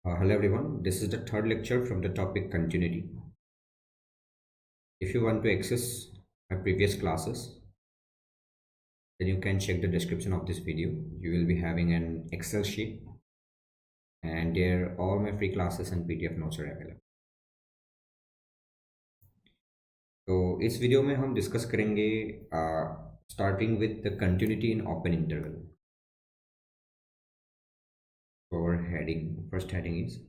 Hello everyone, this is the third lecture from the topic continuity. If you want to access my previous classes, then you can check the description of this video. You will be having an Excel sheet and there all my free classes and PDF notes are available. तो इस video में हम discuss करेंगे starting with the continuity in open interval. Our first heading is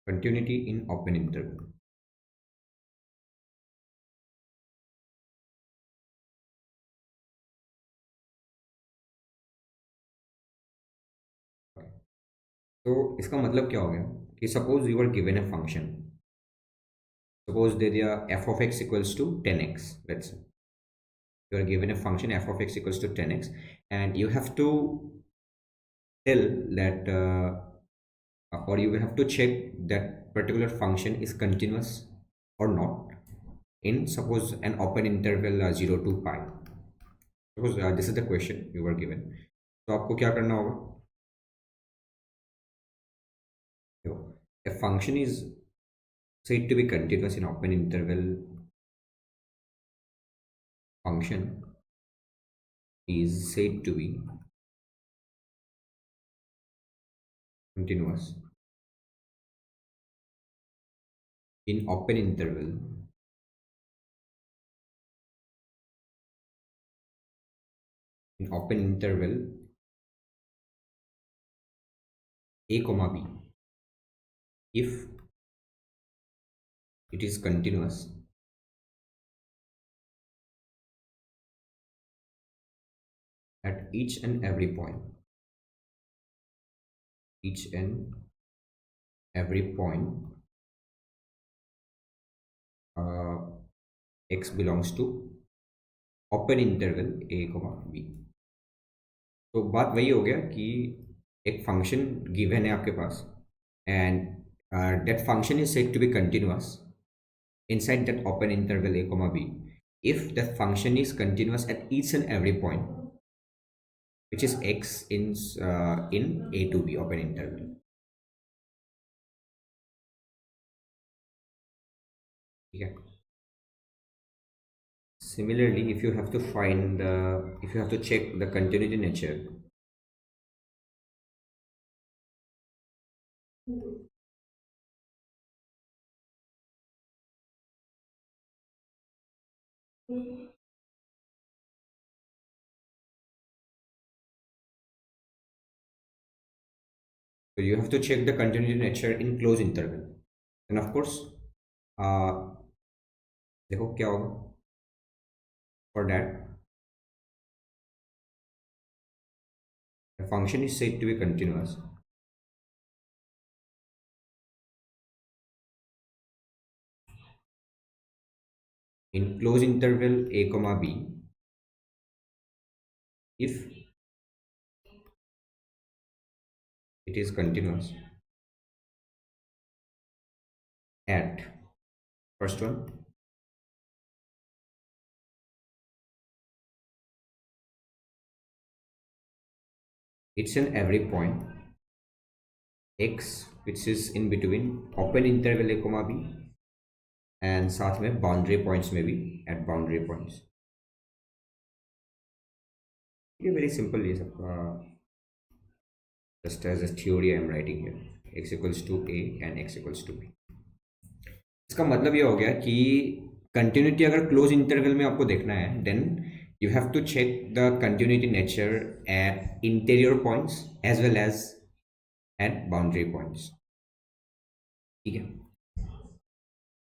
continuity in open interval. तो इसका मतलब क्या हो गया कि suppose you are given a function. Suppose that f of x equals to 10x. Let's say you are given a function f of x equals to 10x, and you have to tell that or you have to check that particular function is continuous or not in suppose an open interval 0 to pi. Suppose this is the question you were given. तो आपको क्या करना होगा? A function is said to be continuous in open interval. Function is said to be continuous in open interval a comma b if it is continuous at each and every point uh, x belongs to open interval a comma b. तो बात वही हो गया कि एक function given है आपके पास and that function is said to be continuous inside that open interval a comma b if that function is continuous at each and every point which is x in a to b open interval. Okay. Similarly, if you have to check the continuity nature, so you have to check the continuity nature in closed interval. And of course, देखो क्या होगा for that the function is said to be continuous in closed interval a comma b if it is continuous at first one it's in every point x which is in between open interval a comma b and साथ में boundary points में भी at boundary points. ये very simple ये सब just as a theory I am writing here x equals to a and x equals to b. इसका मतलब ये हो गया कि कंटिन्यूटी अगर क्लोज इंटरवल में आपको देखना है then you have to check the continuity nature at interior points as well as at boundary points. ठीक है.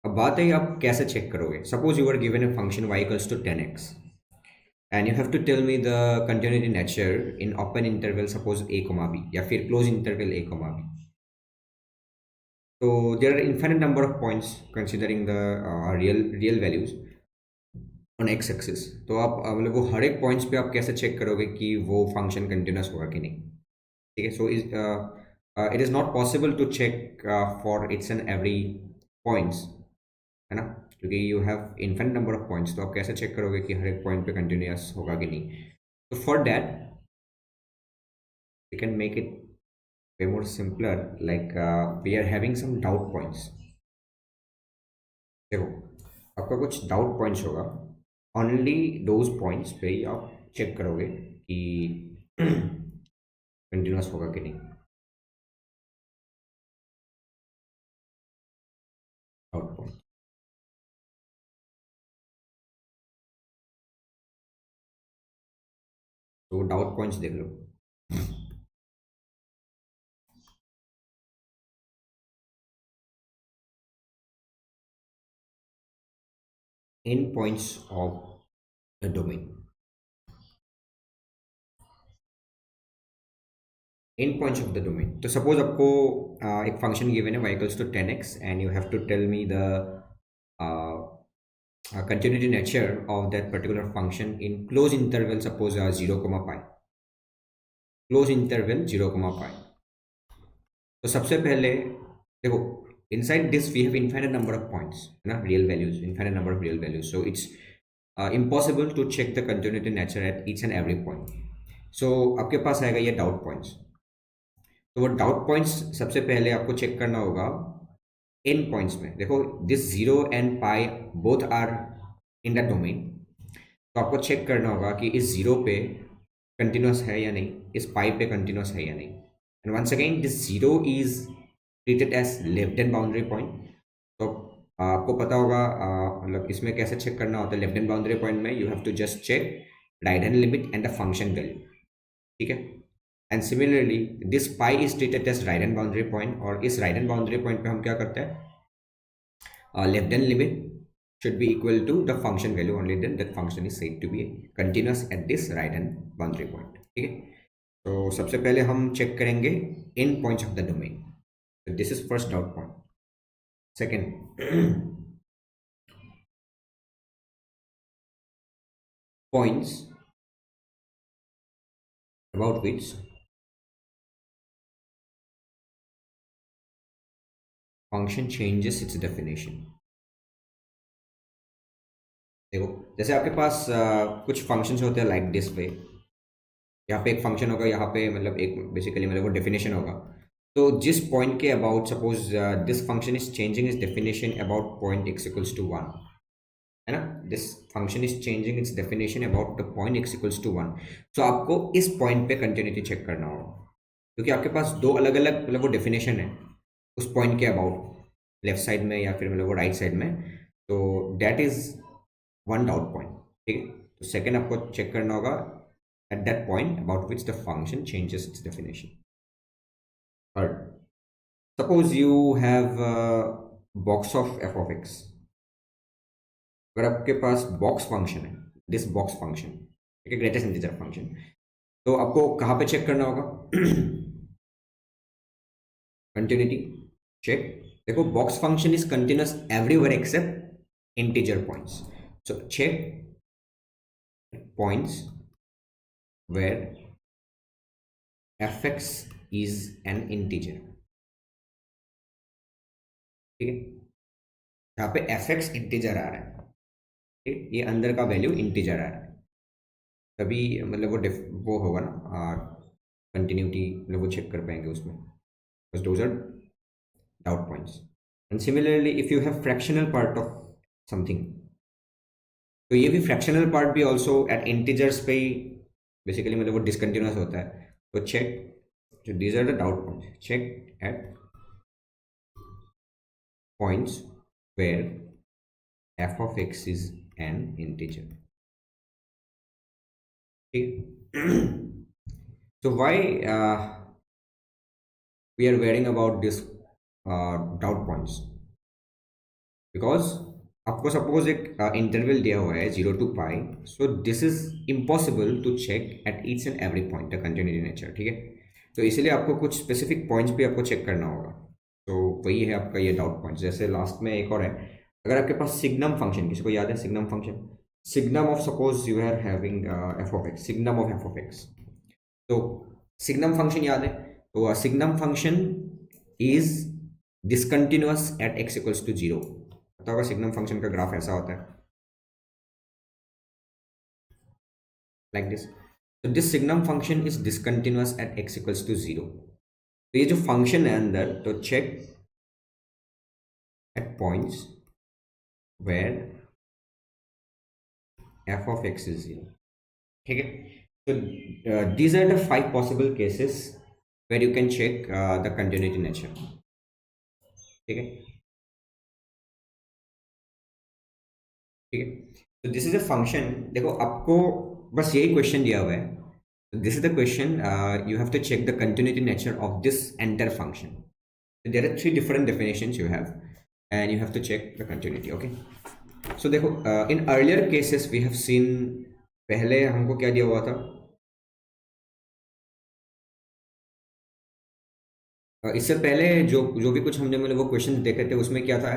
अब बात है आप कैसे चेक करोगे. Suppose you are given a function y equals to 10x and you have to tell me the continuity nature in open interval suppose a comma b या फिर close interval a comma b. So there are infinite number of points considering the real values on x axis. तो आप मतलब वो हर एक points पे आप कैसे चेक करोगे कि वो फंक्शन कंटिन्यूस होगा कि नहीं. ठीक है. So it is not possible to check for its and every points है ना. क्योंकि you have infinite number of points, तो आप कैसे चेक करोगे कि हर एक पॉइंट पे कंटिन्यूस होगा कि नहीं? तो for that we can make it way more simpler, like we are having some doubt points. देखो, आपका कुछ डाउट पॉइंट्स होगा, ओनली दोज पॉइंट्स पे ही आप चेक करोगे कि कंटिन्यूस होगा कि नहीं। डाउट पॉइंट, तो डाउट पॉइंट्स देख लो। In points of the domain, in points of the domain. तो सपोज आपको एक फंक्शन गिवन है y equals to 10x and you have to tell me the continuity nature of that particular function in close interval, suppose 0 comma pi, close interval 0 comma pi। तो सबसे पहले देखो, inside this we have infinite number of points, है ना, real values, infinite number of real values, so it's impossible to check the continuity nature at each and every point। so आपके पास आएगा ये doubt points. तो वो doubt points सबसे पहले आपको चेक करना होगा इन पॉइंट्स में। देखो, this 0 and pi both are in the domain, तो आपको चेक करना होगा कि इस 0 पे कंटिन्यूस है या नहीं, इस पाई पे कंटिन्यूस है या नहीं। And once again this 0 is treated as left hand boundary point. तो आपको पता होगा मतलब इसमें कैसे चेक करना होता है। लेफ्ट हैंड बाउंड्री पॉइंट में you have to just check right hand limit and the function value, ठीक है। And similarly this pi is treated as right hand boundary point, और इस राइट हैंड बाउंड्री पॉइंट पे हम क्या करते हैं, left hand limit should be equal to the function value, only then that function is said to be continuous at this right hand boundary point, ठीक है। तो सबसे पहले हम चेक करेंगे in points of the domain. This is first doubt point. Second, points about which function changes its definition। देखो, जैसे आपके पास कुछ फंक्शंस होते हैं लाइक दिस वे, यहाँ पे एक फंक्शन होगा, यहाँ पे मतलब एक बेसिकली मतलब वो डेफिनेशन होगा। तो जिस पॉइंट के about suppose this function is changing its definition about point x equals to 1, है ना, this function is changing its definition about the point x equals to 1। तो आपको इस पॉइंट पे कंटिन्यूटी चेक करना होगा, क्योंकि आपके पास दो अलग अलग मतलब वो डेफिनेशन है उस पॉइंट के अबाउट, लेफ्ट साइड में या फिर मतलब वो राइट साइड में। तो that is one doubt point, ठीक है। तो सेकेंड आपको चेक करना होगा at that point about which the function changes its definition। Third, suppose you have a box of f of x। अगर आपके पास बॉक्स फंक्शन है, दिस बॉक्स फंक्शन, ठीक है, ग्रेटेस्ट इंटीजर फंक्शन, तो आपको कहाँ पे चेक करना होगा? Continuity check. देखो, box function is continuous everywhere except integer points, so check points where fx is an integer, ठीक है। यहाँ पे fx इंटीजर आ रहा है, ठीक, ये अंदर का वैल्यू इंटीजर आ रहा है, तभी मतलब वो होगा ना कंटिन्यूटी, मतलब वो चेक कर पाएंगे उसमें, बस those are doubt points. And similarly if you have fractional part of something, तो ये भी फ्रैक्शनल पार्ट भी ऑल्सो एट इंटीजर्स पे ही बेसिकली मतलब वो डिसकंटिन्यूस होता है। तो check, these are the doubt points, check at points where f of x is an integer, ठीक। so why we are worrying about this doubt points? because आपको suppose एक इंटरवल दिया हुआ है 0 to pi, so this is impossible to check at each and every point the continuity nature, ठीक है। तो इसीलिए आपको कुछ स्पेसिफिक पॉइंट्स भी आपको चेक करना होगा। तो वही है आपका ये डाउट पॉइंट्स। जैसे लास्ट में एक और है, अगर आपके पास सिग्नम फंक्शन, किसी को याद है signum function, signum of suppose you are having F of X, signum of F of X, तो सिग्नम फंक्शन याद है, तो signum function is discontinuous at x equals to 0। पता होगा सिग्नम फंक्शन का ग्राफ ऐसा होता है, लाइक दिस। तो this signum function is discontinuous at x equals to 0। तो ये जो फंक्शन है अंदर, तो check at points where f of x is 0, ठीक है। तो these are the 5 possible cases where you can check the continuity nature, ठीक है, ठीक है। तो दिस इज अ फंक्शन, देखो आपको बस यही क्वेश्चन दिया हुआ है, this is the question, you have to check the continuity nature of this entire function. There are 3 different definitions you have and you have to check the continuity, okay. So देखो, in earlier cases we have seen, पहले हमको क्या दिया हुआ था, इससे पहले जो जो भी कुछ हमने मतलब वो क्वेश्चन देखे थे, उसमें क्या था,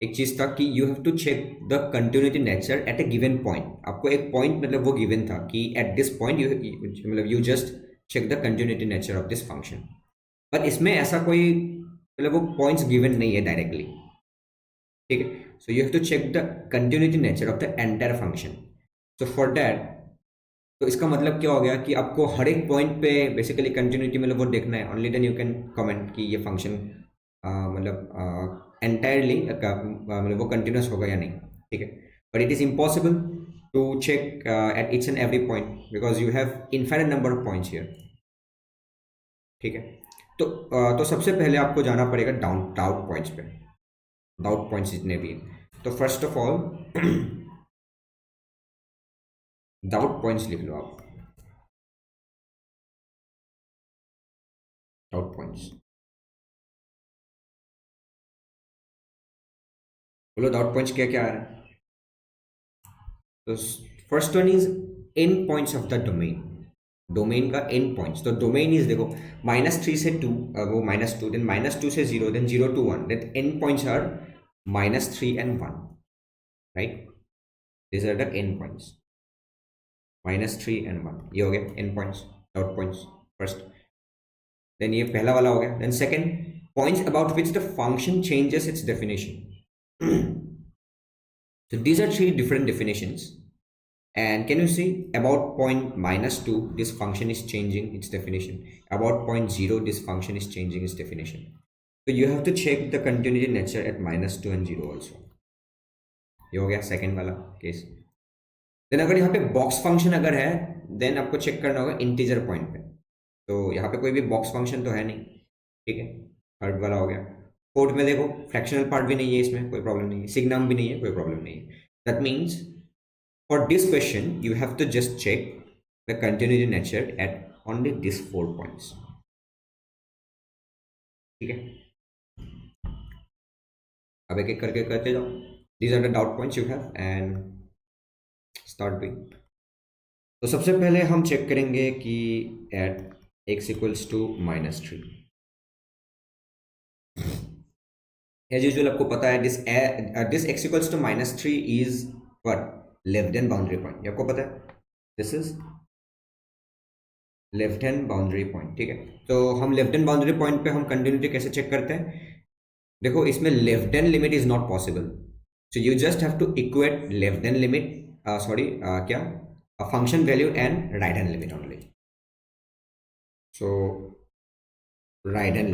एक चीज था कि you have to check the continuity nature at a given point. आपको एक पॉइंट मतलब वो गिवन था कि एट दिस पॉइंट यू मतलब you just check the continuity nature of this function. पर इसमें ऐसा कोई मतलब वो पॉइंट्स गिवन नहीं है डायरेक्टली, ठीक है। So you have to check the continuity nature of the entire function. So for that, तो इसका मतलब क्या हो गया कि आपको हर एक पॉइंट पे बेसिकली कंटिन्यूटी मतलब वो देखना है, only then you can comment कि ये फंक्शन मतलब एंटायरली मतलब वो कंटिन्यूस होगा या नहीं, ठीक है। But it is impossible to check at each and every point because you have infinite number of points here, ठीक है। तो सबसे पहले आपको जाना पड़ेगा डाउट पॉइंट्स पे, डाउट पॉइंट्स जितने भी हैं। तो first of all doubt points लिख लो आप, डाउट पॉइंट्स बोलो, डाउट पॉइंट्स क्या क्या आ रहा है। तो first one is end points of the domain, domain का एन पॉइंट्स। तो डोमेन इज देखो -3 से 2, वो -2, देन -2 से 0, then 0 to 1, then end points are -3 and 1, right. This are the end points, -3 and 1, ये हो गया end points, doubt points first. Then ये पहला वाला हो गया। Then second, points about which the function changes its definition. So these are 3 different definitions, and can you see about point -2 this function is changing its definition, about point 0 this function is changing its definition. So you have to check the continuity nature at -2 and 0 also. ये हो गया second वाला case. Then अगर यहाँ पे box function अगर है, then आपको चेक करना होगा इंटीजर पॉइंट पे। तो यहाँ पे कोई भी बॉक्स फंक्शन तो है नहीं, ठीक है, थर्ड वाला हो गया। फोर्थ में देखो फ्रैक्शनल पार्ट भी नहीं है, इसमें कोई प्रॉब्लम नहीं है, सिग्नम भी नहीं है, कोई प्रॉब्लम नहीं है। That means for this question you have to just check the continuity nature at only this 4 points, ठीक है। अब एक एक करके करते जाओ। These are the doubt points you have and start doing. तो सबसे पहले हम चेक करेंगे कि at x equals to -3, as usual आपको पता है this x equals to -3 is what, left hand boundary point, आपको पता है this is left hand boundary point, ठीक है। तो हम लेफ्ट हैंड बाउंड्री पॉइंट पे हम कंटिन्यूटी कैसे चेक करते हैं, देखो इसमें left hand limit is not possible, so you just have to equate left hand limit, sorry क्या, function value and right hand limit only. So right hand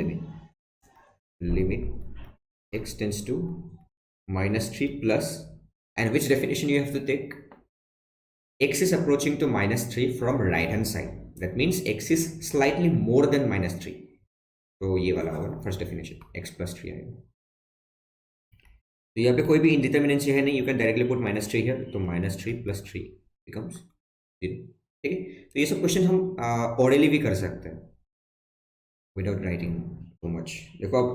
limit x tends to -3 plus, and which definition you have to take, x is approaching to -3 from right hand side, that means x is slightly more than -3, तो ये वाला होगा ना first definition, x plus 3 आएगा। तो यहाँ पे कोई भी इंडिटर्मिनेंसी है नहीं, you can directly put -3 here, तो -3 plus 3 बिकम्स 0, ठीक है। तो ये सब क्वेश्चन हम ऑरली भी कर सकते हैं विदाउट राइटिंग टू मच। देखो अब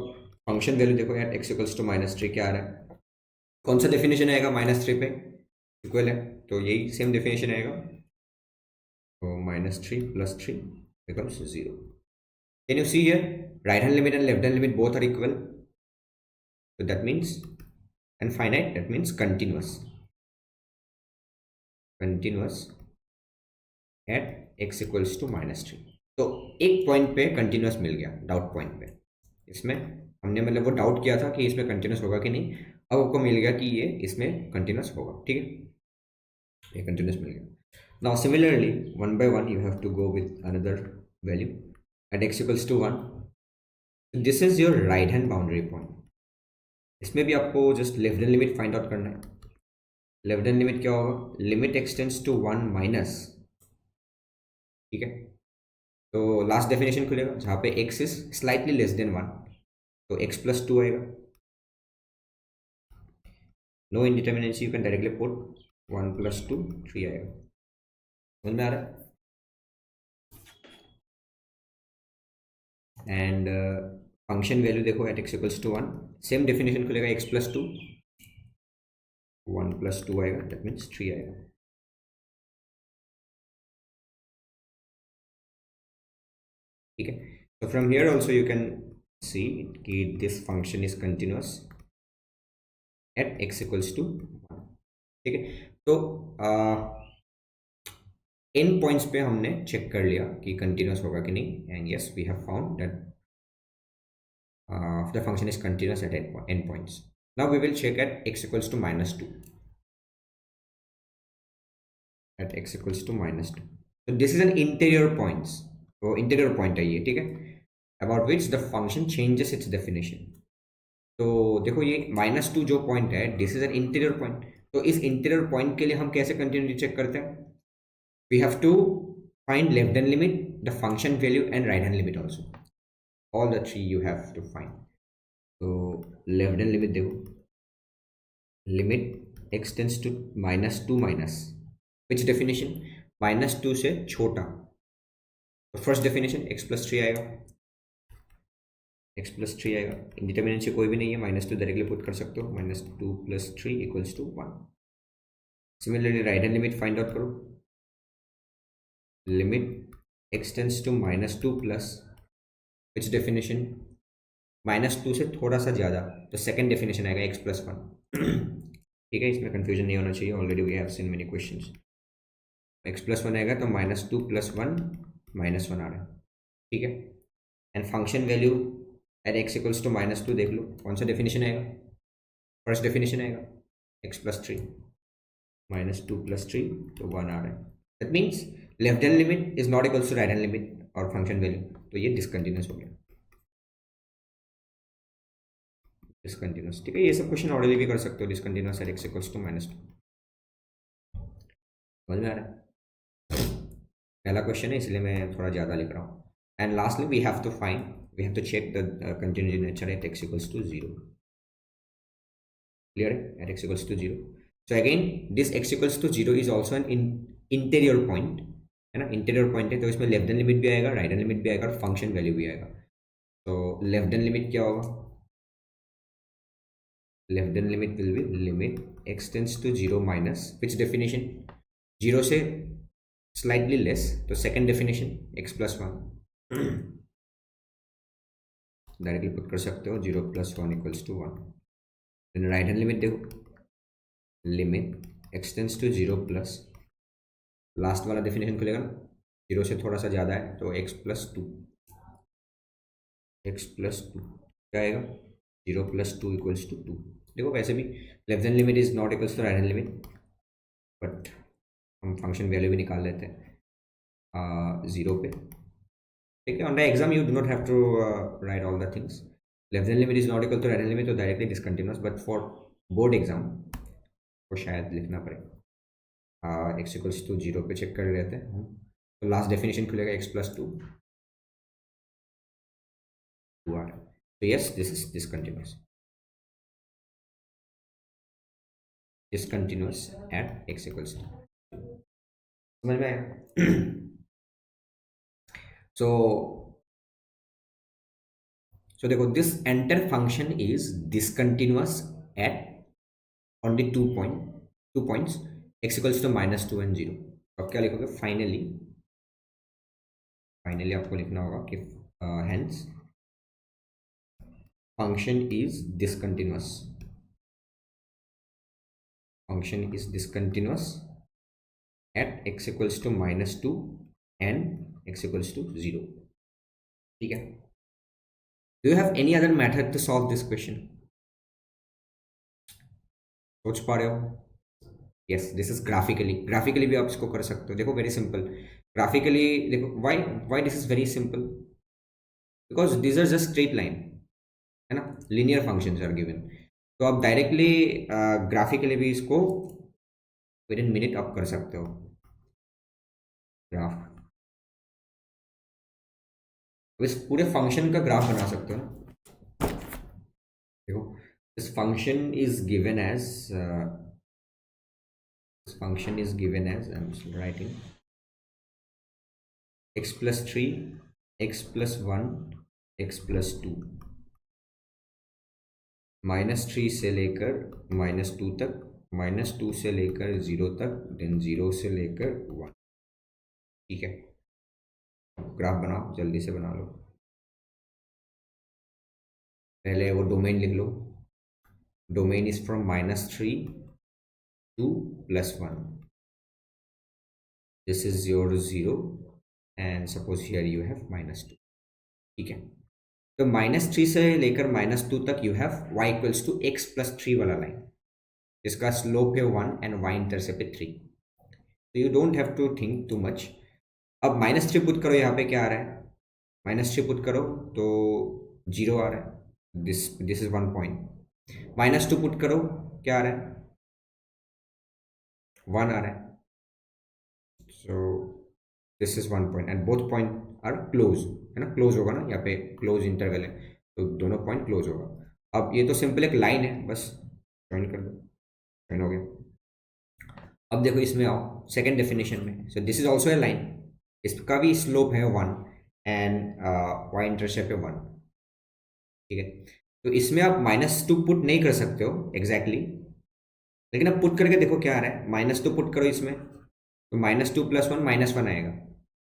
फंक्शन वैल्यू देखो यार, x इक्वल्स टू -3 क्या आ रहा है, कौन सा डेफिनेशन आएगा, -3 पे इक्वल है, तो यही सेम डेफिनेशन आएगा। तो -3 plus 3 becomes 0. Can you see here, right hand limit and left hand limit both are equal, so that means, and finite, that means continuous at x equals to -3। तो एक point पे continuous मिल गया doubt point पे, इसमें हमने मतलब वो doubt किया था कि इसमें कंटिन्यूस होगा कि नहीं। अब आपको मिल गया कि ये इसमें कंटिन्यूस होगा, ठीक है, ये कंटिन्यूस मिल गया. Now similarly, one by one you have to go with another value at x equals to 1. This is your right hand boundary point. इसमें भी आपको just left hand limit find out करना है. लेफ्ट हैंड लिमिट क्या होगा, limit x tends to 1 minus, ठीक है. तो लास्ट डेफिनेशन खुलेगा जहाँ पे x is slightly less than 1, तो x प्लस 2 आएगा. No indeterminacy, you can directly put 1 plus 2 3 आएगा. समझ में आ रहा है. एंड फंक्शन वैल्यू देखो at x equals to 1, same definition खुलेगा x प्लस 2, 1 प्लस 2 आएगा, दैट मीन्स 3 आएगा. ठीक है. So from here also you can see कि this function is continuous at x equals to 1. ठीक है. तो इन पॉइंट्स पे हमने चेक कर लिया कि कंटिन्यूस होगा कि नहीं, and yes we have found that the function is continuous at end points. Now we will check at x equals to minus 2. At x equals to minus 2. So this is an interior points. तो interior point है ये, ठीक है, about which the function changes its definition. तो देखो ये -2 जो point है, this is an interior point. तो इस इंटीरियर पॉइंट के लिए हम कैसे कंटिन्यूटी चेक करते हैं, we have to find left hand limit, the function value and right hand limit also. All the three you have to find. तो left hand limit देखो, limit X tends to -2 minus which definition, -2 से छोटा. तो first definition x plus 3 आएगा, x plus 3 आएगा. इंडिटर्मिनेंसी कोई भी नहीं है, -2 डायरेक्टली पुट कर सकते हो, -2 plus 3 equals to 1. Similarly right hand limit find out करो, limit x tends to -2 plus which definition, -2 से थोड़ा सा ज़्यादा, तो सेकेंड डेफिनेशन आएगा x प्लस 1. ठीक है, इसमें कन्फ्यूजन नहीं होना चाहिए, already we have seen many questions. x plus 1 आएगा तो -2 प्लस 1 -1 आ रहा है, ठीक है. And function value at x equals to -2 देख लो, कौन सा डेफिनेशन आएगा, फर्स्ट डेफिनेशन आएगा, x प्लस 3, -2 प्लस 3 तो 1 आ रहा है. That means left hand limit is not equals to right hand limit और फंक्शन वैल्यू, तो ये डिसकंटिन्यूस हो गया, डिसकंटिन्यूस. ठीक है, ये सब क्वेश्चन ऑलरेडी भी कर सकते हो, discontinuous at x equals to -2. समझ में आ रहा है. पहला क्वेश्चन है इसलिए मैं थोड़ा ज़्यादा लिख रहा हूँ. And lastly we have to check the continuity nature at x equals to 0. Clear? At x equals to 0. So again this x equals to 0 is also an interior point, है ना. इंटीरियर पॉइंट है तो इसमें left hand limit भी आएगा, right hand limit भी आएगा और फंक्शन वैल्यू भी आएगा. तो लेफ्ट हैंड लिमिट क्या होगा, left hand limit will be limit x tends to 0 minus which definition, 0 से स्लाइटली लेस, तो second definition x plus 1 directly put कर सकते हो, 0 plus 1 equals to 1. Then right hand limit देखो, limit x tends to 0 plus, last वाला definition खुलेगा, 0 से थोड़ा सा ज़्यादा है तो x प्लस 2, x प्लस 2 क्या आएगा, 0 प्लस 2 इक्वल्स टू 2. देखो वैसे भी left hand limit is not equals to right hand limit, but हम फंक्शन वैल्यू भी निकाल लेते हैं 0 पे. ठीक है, on the exam you do not have to write all the things. Left hand limit is not equal to right hand limit, तो directly discontinuous, but for board exam को शायद लिखना पड़ेगा. x इक्वल्स टू 0 पे check कर लेते हैं हम. तो लास्ट डेफिनेशन खुलेगा x प्लस 2 2r. तो yes this is discontinuous, discontinuous at x equals to. समझ में आया. So देखो this entire function is discontinuous at only 2 points, x equals to -2 and 0. अब क्या लिखोगे, फाइनली आपको लिखना होगा कि hence function is discontinuous at x equals to -2 and x equals to 0. ठीक है. Do you have any other method to solve this question? सोच पा रहे हो? यस, दिस इज ग्राफिकली भी आप इसको कर सकते हो। देखो वेरी सिंपल, ग्राफिकली देखो, why why this is very simple, because this are just straight line, है ना, लीनियर फंक्शंस आर गिवन। तो आप डायरेक्टली ग्राफिकली भी इसको विद इन मिनट आप कर सकते हो ग्राफ। इस पूरे फंक्शन का ग्राफ बना सकते हो ना। देखो, this function is given as this function is given as, I'm just writing, x plus 3, x plus 1, x plus 2, -3 से लेकर -2 तक, -2 से लेकर 0 तक, देन 0 से लेकर 1। ठीक है, ग्राफ बनाओ, जल्दी से बना लो। पहले वो डोमेन लिख लो, domain is from -3 to +1, this is your 0 and suppose here you have -2। ठीक है, तो -3 से लेकर -2 तक you have y equals to x plus 3 वाला लाइन, इसका स्लोप है 1 एंड y इंटरसेप्ट है 3। तो you don't have to think too much. अब -3 पुट करो, यहाँ पे क्या आ रहा है, -3 पुट करो तो 0 आ रहा है, दिस इज 1 पॉइंट। -2 पुट करो, क्या आ रहा है, 1 आ रहा है। So this is 1 point and both point are close, है ना, क्लोज होगा ना, यहाँ पे क्लोज इंटरवल है, तो दोनों पॉइंट क्लोज होगा। अब ये तो सिंपल एक लाइन है, बस ज्वाइन कर दो, ज्वाइन हो गया। अब देखो इसमें आओ सेकेंड डेफिनेशन में, सो this is also A line, इसका भी स्लोप है 1 एंड वाई इंटरसेप्ट है 1। ठीक है, तो इसमें आप -2 पुट नहीं कर सकते हो एग्जैक्टली लेकिन अब पुट करके देखो क्या आ रहा है, -2 पुट करो इसमें, तो -2 + 1 -1 आएगा,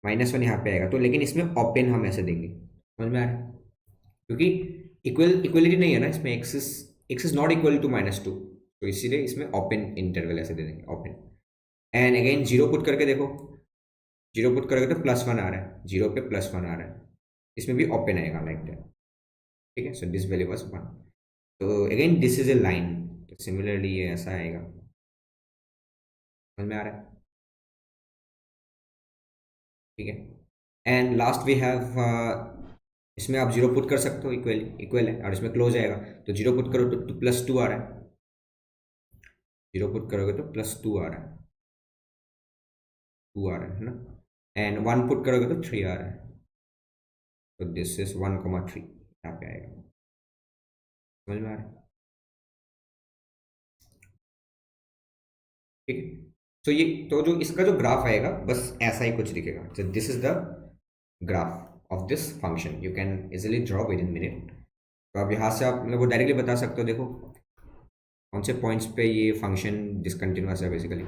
-1 यहाँ पे आएगा, तो लेकिन इसमें ओपन हम ऐसे देंगे, समझ में आ रहा है, क्योंकि इक्वलिटी नहीं है ना इसमें, x is not equal to -2, तो इसीलिए इसमें ओपन इंटरवल ऐसे दे देंगे, ओपन। एंड अगेन 0 पुट करके देखो, 0 पुट करोगे तो +1 आ रहा है, 0 पे +1 आ रहा है, इसमें भी ओपन आएगा लाइक दैट। ठीक है, सो दिस वैल्यू वाज 1। तो again this is A line, तो सिमिलरली ये ऐसा आएगा, समझ में आ रहा है? ठीक है, एंड लास्ट वी हैव, इसमें आप 0 पुट कर सकते हो, इक्वल है, और इसमें क्लोज आएगा, तो 0 पुट करो तो +2 आ रहा है, 0 पुट करोगे तो +2 आ रहा है, 2 आ रहा है ना, एंड 1 पुट करोगे तो 3 आ रहा है, तो दिस इज 1,3 यहाँ पे आएगा, समझ में आ रहा है? ठीक है, तो ये तो जो इसका जो ग्राफ आएगा बस ऐसा ही कुछ दिखेगा, so this is the graph of this function, you can easily draw with in minute. तो अब यहाँ से आप मतलब वो डायरेक्टली बता सकते हो, देखो कौन से पॉइंट्स पे ये फंक्शन डिसकंटिन्यूअस है basically,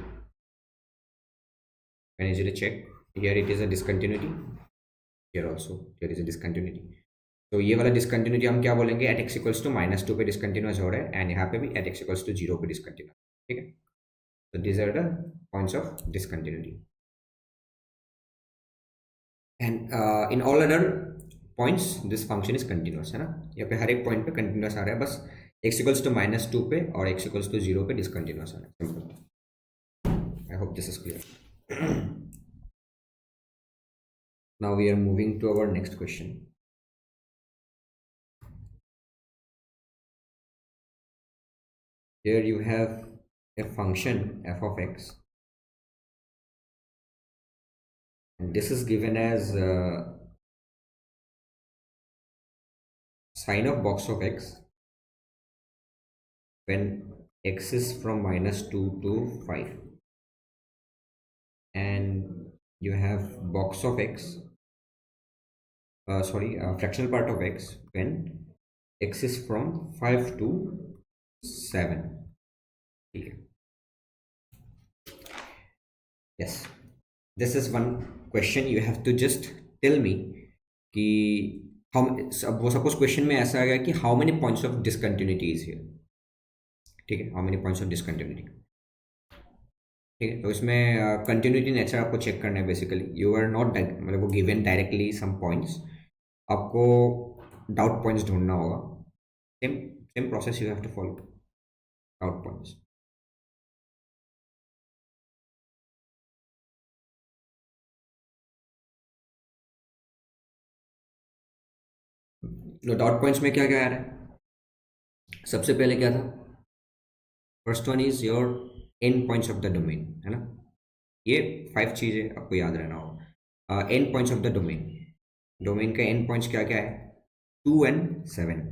can easily check, here it is a discontinuity, here also here is a discontinuity. तो ये वाला डिसकंटिन्यूटी हम क्या बोलेंगे, एट x इक्वल्स टू -2 पे डिसकंटिन्यूअस हो रहा है, एंड यहाँ पे भी एट x इक्वल्स टू 0 पे डिसकंटिन्यूअस। ठीक है, so these are the points of discontinuity, and in all other points this function is continuous, है ना, यहाँ पे हर एक पॉइंट पे कंटिन्यूस आ रहा है, बस x इक्वल्स टू -2 पे और x इक्वल्स टू 0 पे डिसकंटिन्यूस आ रहा है, simple. I hope this is clear. Now we are moving to our next question. Here you have a function f of x, and this is given as sine of box of x when x is from -2 to 5, and you have box of x, fractional part of x when x is from 5 to 7। ठीक है, yes, this is one question you have to just tell me कि हम वो suppose question में ऐसा आ गया कि how many points of discontinuity is here. ठीक है, how many points of discontinuity. ठीक है, तो इसमें कंटिन्यूटी नेचर आपको चेक करना है बेसिकली, यू आर नॉट मतलब वो गिवन डायरेक्टली सम पॉइंट्स, आपको डाउट पॉइंट्स ढूंढना होगा, same same process you have to follow, doubt points. तो डॉट पॉइंट्स में क्या क्या आ रहा है? सबसे पहले क्या था? First one is your and points of the domain, है ना? ये 5 चीज़ें आपको याद रहना होगा। And points of the domain, domain का एंड पॉइंट्स क्या क्या है? 2 and 7,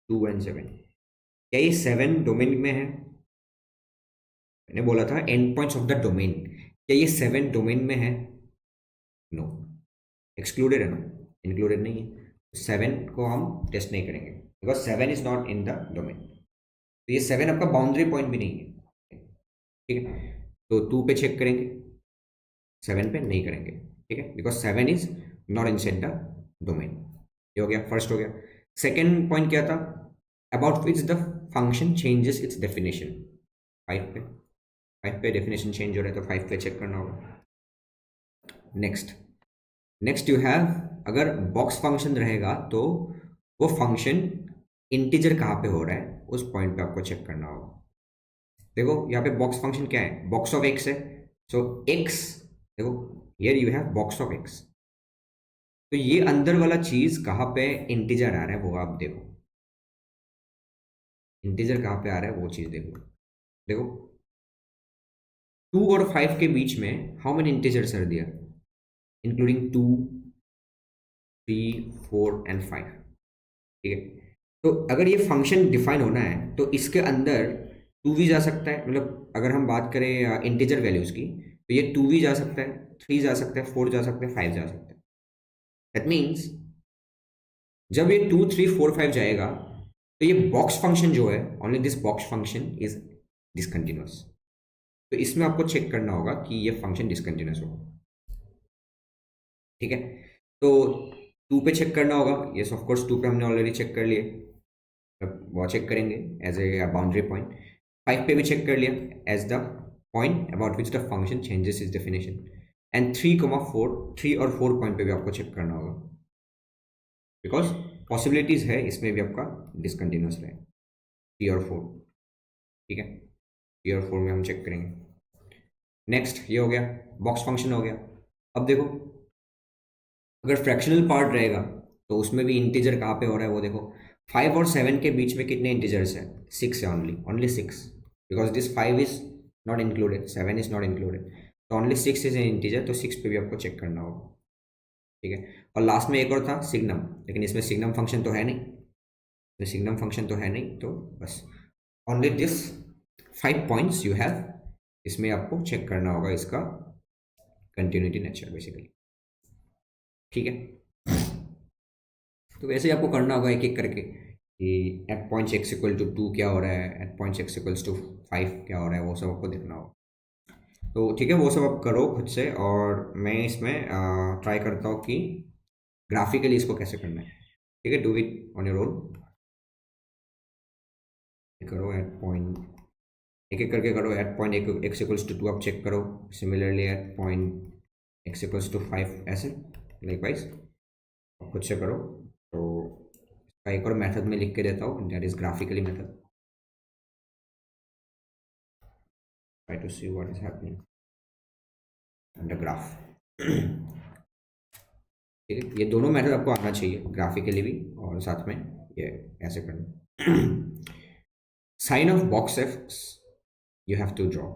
2 and 7। क्या ये 7 डोमेन में है? मैंने बोला था and points of the domain, क्या ये 7 डोमेन में है? नो, एक्सक्लूडेड है ना, इंक्लूडेड नहीं है। 7 को हम टेस्ट नहीं करेंगे because 7 is not in the domain. तो ये 7 आपका बाउंड्री पॉइंट भी नहीं है, ठीक है? तो 2 पे चेक करेंगे, 7 पे नहीं करेंगे, ठीक है? Because 7 is not in set the domain. ये हो गया, फर्स्ट हो गया। सेकेंड पॉइंट क्या था? About which the function changes its definition. 5 पे डेफिनेशन चेंज हो रहा है तो 5 पे चेक करना होगा। नेक्स्ट यू हैव, अगर बॉक्स फंक्शन रहेगा तो वो फंक्शन इंटीजर कहाँ पे हो रहा है उस पॉइंट पे आपको चेक करना होगा। देखो यहाँ पे बॉक्स फंक्शन क्या है? बॉक्स ऑफ एक्स है। सो एक्स, देखो here you have box of X. तो ये अंदर वाला चीज कहाँ पे इंटीजर आ रहा है वो आप देखो। इंटीजर कहाँ पे आ रहा है वो चीज देखो। देखो 2 और 5 के बीच में हाउ मेनी इंटीजर्स आर दिया, इंक्लूडिंग 2, 3, 4 and 5, ठीक है? तो अगर ये फंक्शन डिफाइन होना है तो इसके अंदर 2 भी जा सकता है, मतलब अगर हम बात करें इंटीजर वैल्यूज की तो ये 2 भी जा सकता है, 3 जा सकता है, 4 जा सकता है, 5 जा सकता है। दैट मीन्स जब ये 2, 3, 4, 5 जाएगा तो ये बॉक्स फंक्शन जो है, only this box function is discontinuous. तो इसमें आपको चेक करना होगा कि ये फंक्शन डिसकंटिन्यूअस होगा, ठीक है? तो 2 पे चेक करना होगा, यस ऑफ कोर्स 2 पे हमने ऑलरेडी चेक कर लिए, वो चेक करेंगे एज ए बाउंड्री पॉइंट। 5 पे भी चेक कर लिया as the point about which the function changes is definition. And 3, 4, 3 और 4 पॉइंट पे भी आपको चेक करना होगा बिकॉज पॉसिबिलिटीज है इसमें भी आपका डिसकंटिन्यूअस रहे, 3 और 4, ठीक है? 3 और 4 में हम चेक करेंगे। नेक्स्ट ये हो गया, बॉक्स फंक्शन हो गया। अब देखो अगर फ्रैक्शनल पार्ट रहेगा तो उसमें भी इंटीजर कहाँ पे हो रहा है वो देखो। 5 और 7 के बीच में कितने इंटीजर्स हैं? 6 है, only 6, because this 5 is not included, 7 is not included, तो ओनली 6 इज एन इंटीजर, तो 6 पे भी आपको चेक करना होगा, ठीक है? और लास्ट में एक और था सिग्नम, लेकिन इसमें सिग्नम फंक्शन तो है नहीं, तो सिग्नम फंक्शन तो है नहीं, तो बस only this 5 points you have, इसमें आपको चेक करना होगा इसका कंटिन्यूटी नेचर बेसिकली, ठीक है? तो वैसे ही आपको करना होगा एक एक करके कि at point x equal to 2 क्या हो रहा है, at point x equals to 5 क्या हो रहा है, वो सब आपको देखना होगा। तो ठीक है, वो सब आप करो खुद से, और मैं इसमें ट्राई करता हूँ कि ग्राफिकली इसको कैसे करना है, ठीक है? Do it on your own, करो एट पॉइंट, एक एक करके करो। At point x equals to 2 आप चेक करो, similarly at point x equals to 5, ऐसे लाइक वाइज खुद से करो। तो इसका एक और मेथड में लिख के देता हूँ, that is graphically method. Try to see what is happening on the graph, ठीक है? ये दोनों मेथड आपको आना चाहिए, ग्राफिकली भी और साथ में ये ऐसे करना। Sine of box x you have to draw,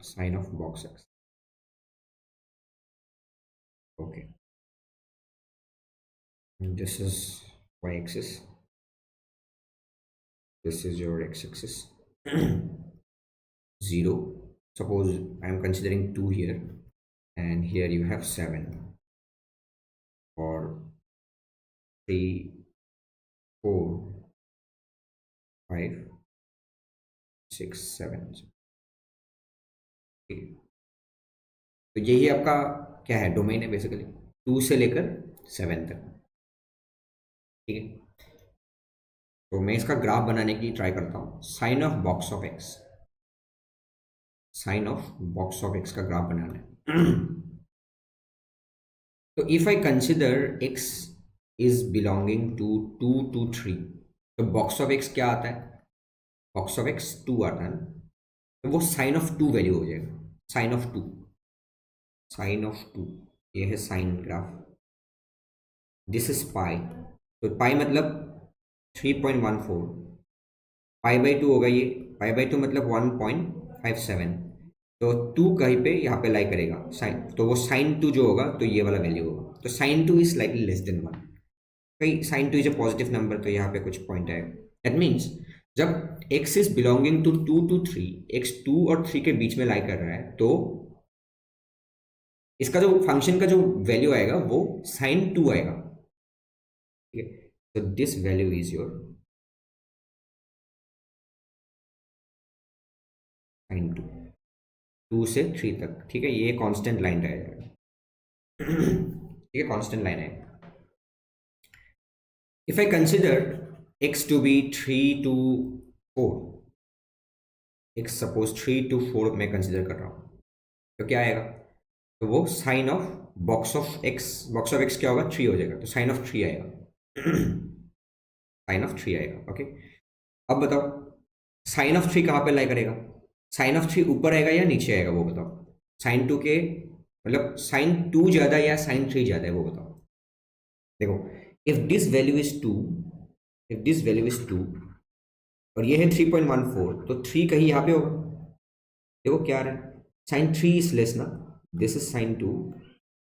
sign of box x, okay? And this is y-axis, this is your x-axis. 0, suppose I am considering 2 here, and here you have 7, or 3, 4, 5, 6, 7, ठीक है? तो यही आपका क्या है, domain है basically, 2 से लेकर 7 तक, ठीक है? तो मैं इसका ग्राफ बनाने की ट्राई करता हूँ। Sine of box of x, sine of box of x का ग्राफ बनाना है। तो if I consider x is belonging to 2 to 3, तो बॉक्स ऑफ एक्स क्या आता है? बॉक्स ऑफ एक्स 2 आता है ना, तो वो साइन ऑफ 2 वैल्यू हो जाएगा, साइन ऑफ 2, साइन ऑफ 2, ये है sine graph, this is pi, तो पाई मतलब 3.14, पाई बाई टू होगा ये, पाई बाई टू मतलब 1.57, तो टू कहीं पे यहाँ पे लाई करेगा साइन, तो वो साइन टू जो होगा तो ये वाला वैल्यू होगा, तो sine two is slightly less than 1, कहीं sine two is a positive number, तो यहाँ पे कुछ पॉइंट आएगा। दैट मीन्स जब x is belonging to 2 to 3, x 2 और 3 के बीच में लाई कर रहा है, तो इसका जो फंक्शन का जो वैल्यू आएगा वो साइन टू आएगा, ठीक है। तो this value is your sign to, 2 से 3 तक, ठीक है, ये कांस्टेंट लाइन रहेगा, ठीक है, कांस्टेंट लाइन है। If I consider x to be 3 to 4, x suppose 3 to 4 मैं कंसिडर कर रहा हूँ, तो क्या आएगा, तो वो sine of box of x, box of x क्या होगा, 3 हो जाएगा, तो साइन ऑफ 3 आएगा, साइन ऑफ 3 आएगा, ओके। अब बताओ साइन ऑफ 3 कहाँ पे लाई करेगा, साइन ऑफ 3 ऊपर आएगा या नीचे आएगा, वो बताओ, साइन 2 के मतलब साइन 2 ज़्यादा या साइन 3 ज़्यादा है, वो बताओ। देखो if this value is 2, if this value is 2 और ये है 3.14, तो 3 कहीं यहाँ पे होगा, देखो क्या आ रहा है, साइन 3 इज लेस ना, this is sine 2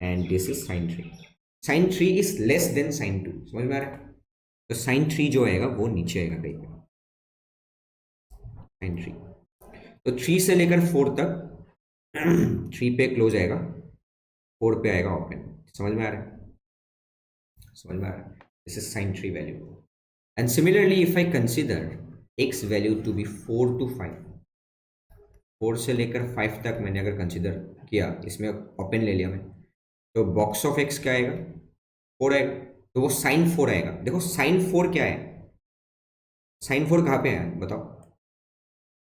and this is sine 3, sine 3 is less than sine 2, समझ में आ रहा है, तो साइन 3 जो आएगा वो नीचे आएगा कहीं पे, साइन 3, तो 3 से लेकर 4 तक 3 पे क्लोज आएगा, 4 पे आएगा ओपन, समझ में आ रहा है, समझ में आ रहा है, this is sine 3 value. And similarly if I consider x value to be 4 to 5, 4 से लेकर 5 तक मैंने अगर कंसिडर किया, इसमें ओपन ले लिया मैं, तो बॉक्स ऑफ एक्स क्या आएगा, 4 आएगा, तो वो साइन 4 आएगा। देखो साइन 4 क्या है, साइन 4 कहाँ पे है बताओ,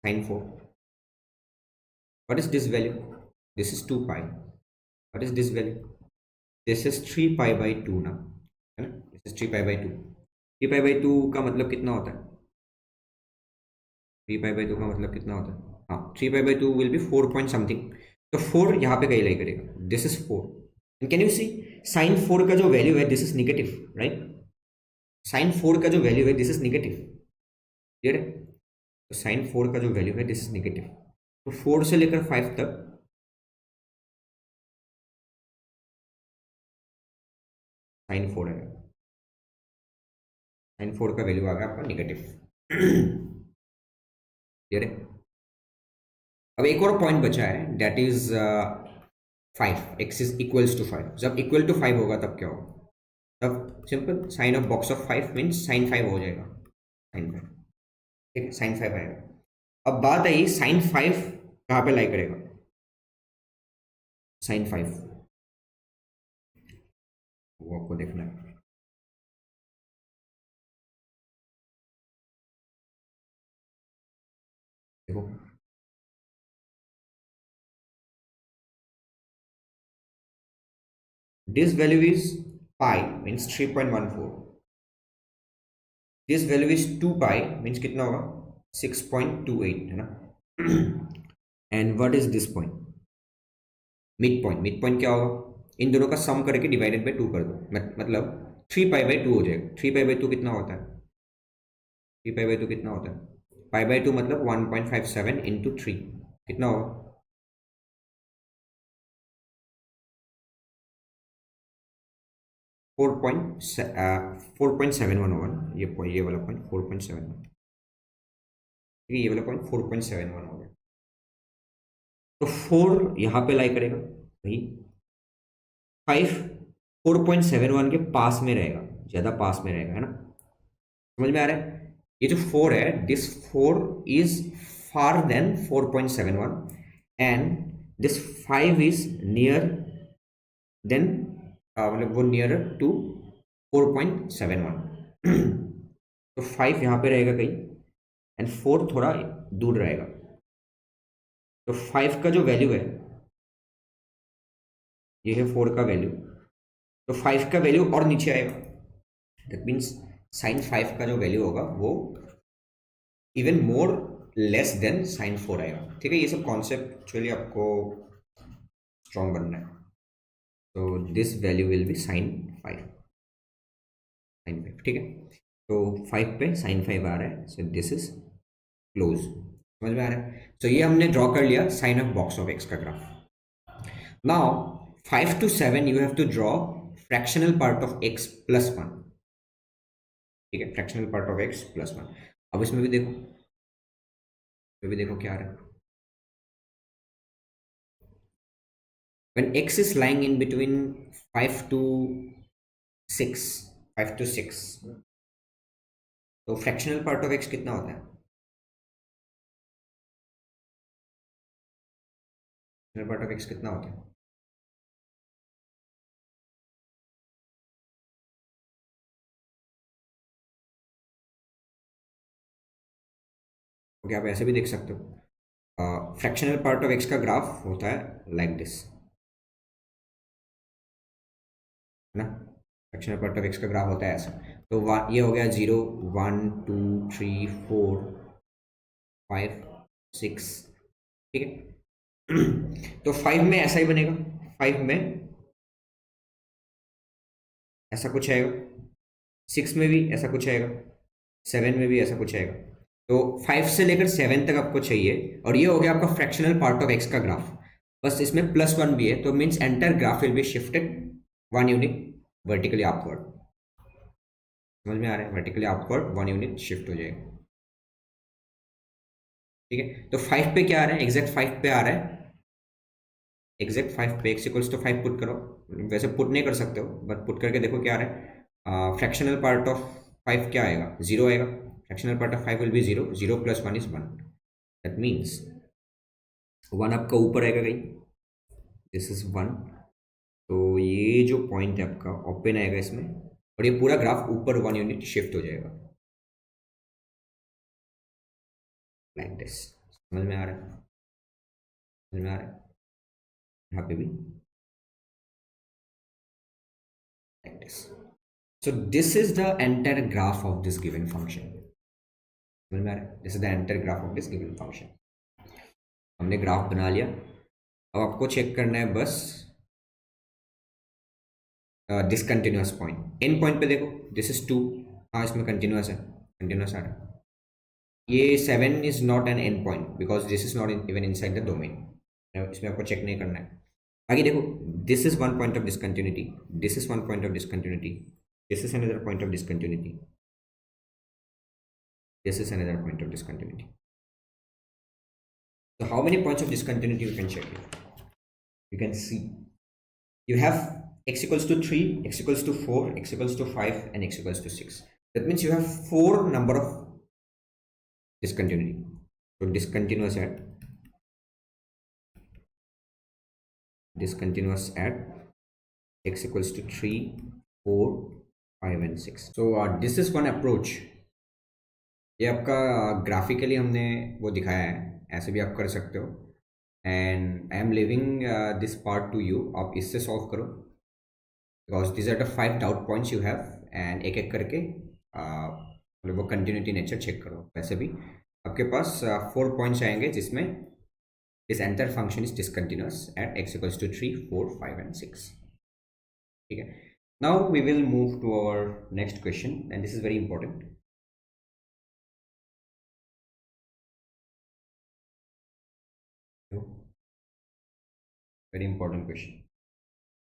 sine 4, what is this value, this is 2 pi, what is this value, this is 3 pi by 2 ना, है ना, this is 3 pi by 2, 3 pi by 2 का मतलब कितना होता है, 3 पाई बाई 2 का मतलब कितना होता है, हाँ 3 pi by 2 will be 4 point something, तो 4 यहाँ पे कहीं लाई करेगा, this is 4, and can you see sine 4 का जो वैल्यू है this is negative, right, sine 4 का जो वैल्यू है दिस इज निगेटिव, क्लियर है, तो साइन 4 का जो वैल्यू है दिस इज निगेटिव, तो 4 से लेकर 5 तक साइन 4 आएगा, साइन 4 का वैल्यू आ गया आपका निगेटिव, क्लियर है। अब एक और पॉइंट बचा है, that is 5, x is equals to 5, जब इक्वल टू 5 होगा तब क्या होगा, तब simple sine of box of 5 means sine 5 हो जाएगा, साइन 5, ठीक है, साइन 5 आएगा। अब बात आई साइन 5 कहाँ पे लाई करेगा, साइन 5 वो आपको देखना है, देखो this value is pi means 3.14, this value is 2 pi means कितना होगा 6.28, है ना, and what is this point, mid point, mid point क्या होगा, इन दोनों का सम करके डिवाइडेड बाई 2 कर दो, मतलब 3 पाई बाई 2 हो जाएगा, 3 पाई बाई 2 कितना होता है, 3 पाई बाई 2 कितना होता है, पाई बाई 2 मतलब 1.57 इंटू 3 कितना होगा, 4.71 होगा ना, ये वाला पॉइंट 4.71, ठीक है, ये वाला पॉइंट 4.71 हो गया, तो 4 यहाँ पे लाई करेगा भाई, 5 4.71 के पास में रहेगा, ज़्यादा पास में रहेगा, है ना, समझ में आ रहा है, ये जो 4 है this 4 is far than 4.71 and this 5 is near than, मतलब वो नियर टू 4.71, तो 5 यहाँ पे रहेगा कहीं एंड 4 थोड़ा दूर रहेगा, तो 5 का जो वैल्यू है ये है 4 का वैल्यू, तो 5 का वैल्यू और नीचे आएगा, दैट मीन्स साइन 5 का जो वैल्यू होगा वो even more less than sine 4 आएगा, ठीक है, ये सब कॉन्सेप्ट एक्चुअली आपको स्ट्रॉन्ग बनना है, तो this value will be sine 5, sine 5, ठीक है। तो 5 पे साइन 5 आ रहा है, सो दिस इज क्लोज। समझ में आ रहा है? तो ये हमने ड्रॉ कर लिया sine of box of x का graph. Now 5 to 7 you have to draw fractional part of x plus 1, ठीक है, fractional part of x plus 1। अब इसमें भी देखो, इसमें भी देखो क्या आ रहा है। when x is lying in between 5 to 6, 5 to 6, तो फ्रैक्शनल पार्ट ऑफ एक्स कितना होता है? फ्रैक्शनल पार्ट ऑफ एक्स कितना होता है? ओके, आप ऐसे भी देख सकते हो। फ्रैक्शनल पार्ट ऑफ एक्स का ग्राफ होता है लाइक दिस, है ना। फ्रैक्शनल पार्ट ऑफ एक्स का ग्राफ होता है ऐसा। तो ये हो गया 0 1 2 3 4 5 6, ठीक है। तो 5 में ऐसा ही बनेगा, 5 में ऐसा कुछ आएगा, 6 में भी ऐसा कुछ आएगा, 7 में भी ऐसा कुछ आएगा। तो 5 से लेकर 7 तक आपको चाहिए, और ये हो गया आपका फ्रैक्शनल पार्ट ऑफ एक्स का ग्राफ। बस इसमें +1 भी है, तो means entire graph will be shifted 1 unit vertically upward. समझ में आ रहा है? वर्टिकली अपवर्ड 1 यूनिट शिफ्ट हो जाएगा, ठीक है। तो 5 पे क्या आ रहा है? एग्जैक्ट 5 पे आ रहा है, एग्जैक्ट 5 पे एक्स इक्वल्स टू 5 पुट करो। वैसे पुट नहीं कर सकते हो, बट पुट करके देखो क्या आ रहा है। फ्रैक्शनल पार्ट ऑफ 5 क्या आएगा? 0 आएगा। Fractional part of 5 will be 0, 0 + 1 is 1। That means 1 आपका ऊपर आएगा कहीं, दिस इज 1। तो ये जो पॉइंट है आपका ओपन आएगा इसमें, और ये पूरा ग्राफ ऊपर 1 यूनिट शिफ्ट हो जाएगा लाइक दिस। समझ में आ रहा है? समझ में आ रहा है? यहाँ पे भी like this. So this is the entire graph of this given function. समझ में आ रहा है? This is the entire graph of this given function. हमने ग्राफ बना लिया। अब आपको चेक करना है बस डिसकंटिन्यूअस पॉइंट। एन पॉइंट पे देखो, दिस इज 2, हाँ इसमें कंटिन्यूअस है, कंटिन्यूअस आ रहा है। ये 7 is not an an point because this is not even inside the domain, इसमें आपको चेक नहीं करना है। आगे देखो, this is one point of discontinuity, this is one point of discontinuity, this is another point of discontinuity, this is another point of discontinuity. So how many points of discontinuity you can check here? You can see you have x equals to 3, x equals to 4, x equals to 5, and x equals to 6. That means you have 4 number of discontinuity. So discontinuous at x equals to 3, 4, 5 and 6. So this is one approach. ये आपका graphically हमने वो दिखाया है, ऐसे भी आप कर सकते हो। And I am leaving this part to you, आप इससे सॉल्व करो because this are the 5 doubt points you have, and एक एक करके मतलब वो कंटिन्यूटी नेचर चेक करो। वैसे भी आपके पास 4 पॉइंट्स आएंगे जिसमें this entire function is discontinuous at x equals to 3, 4, 5 and 6, ठीक है। Now we will move to our next question, and this is very important. Very important question.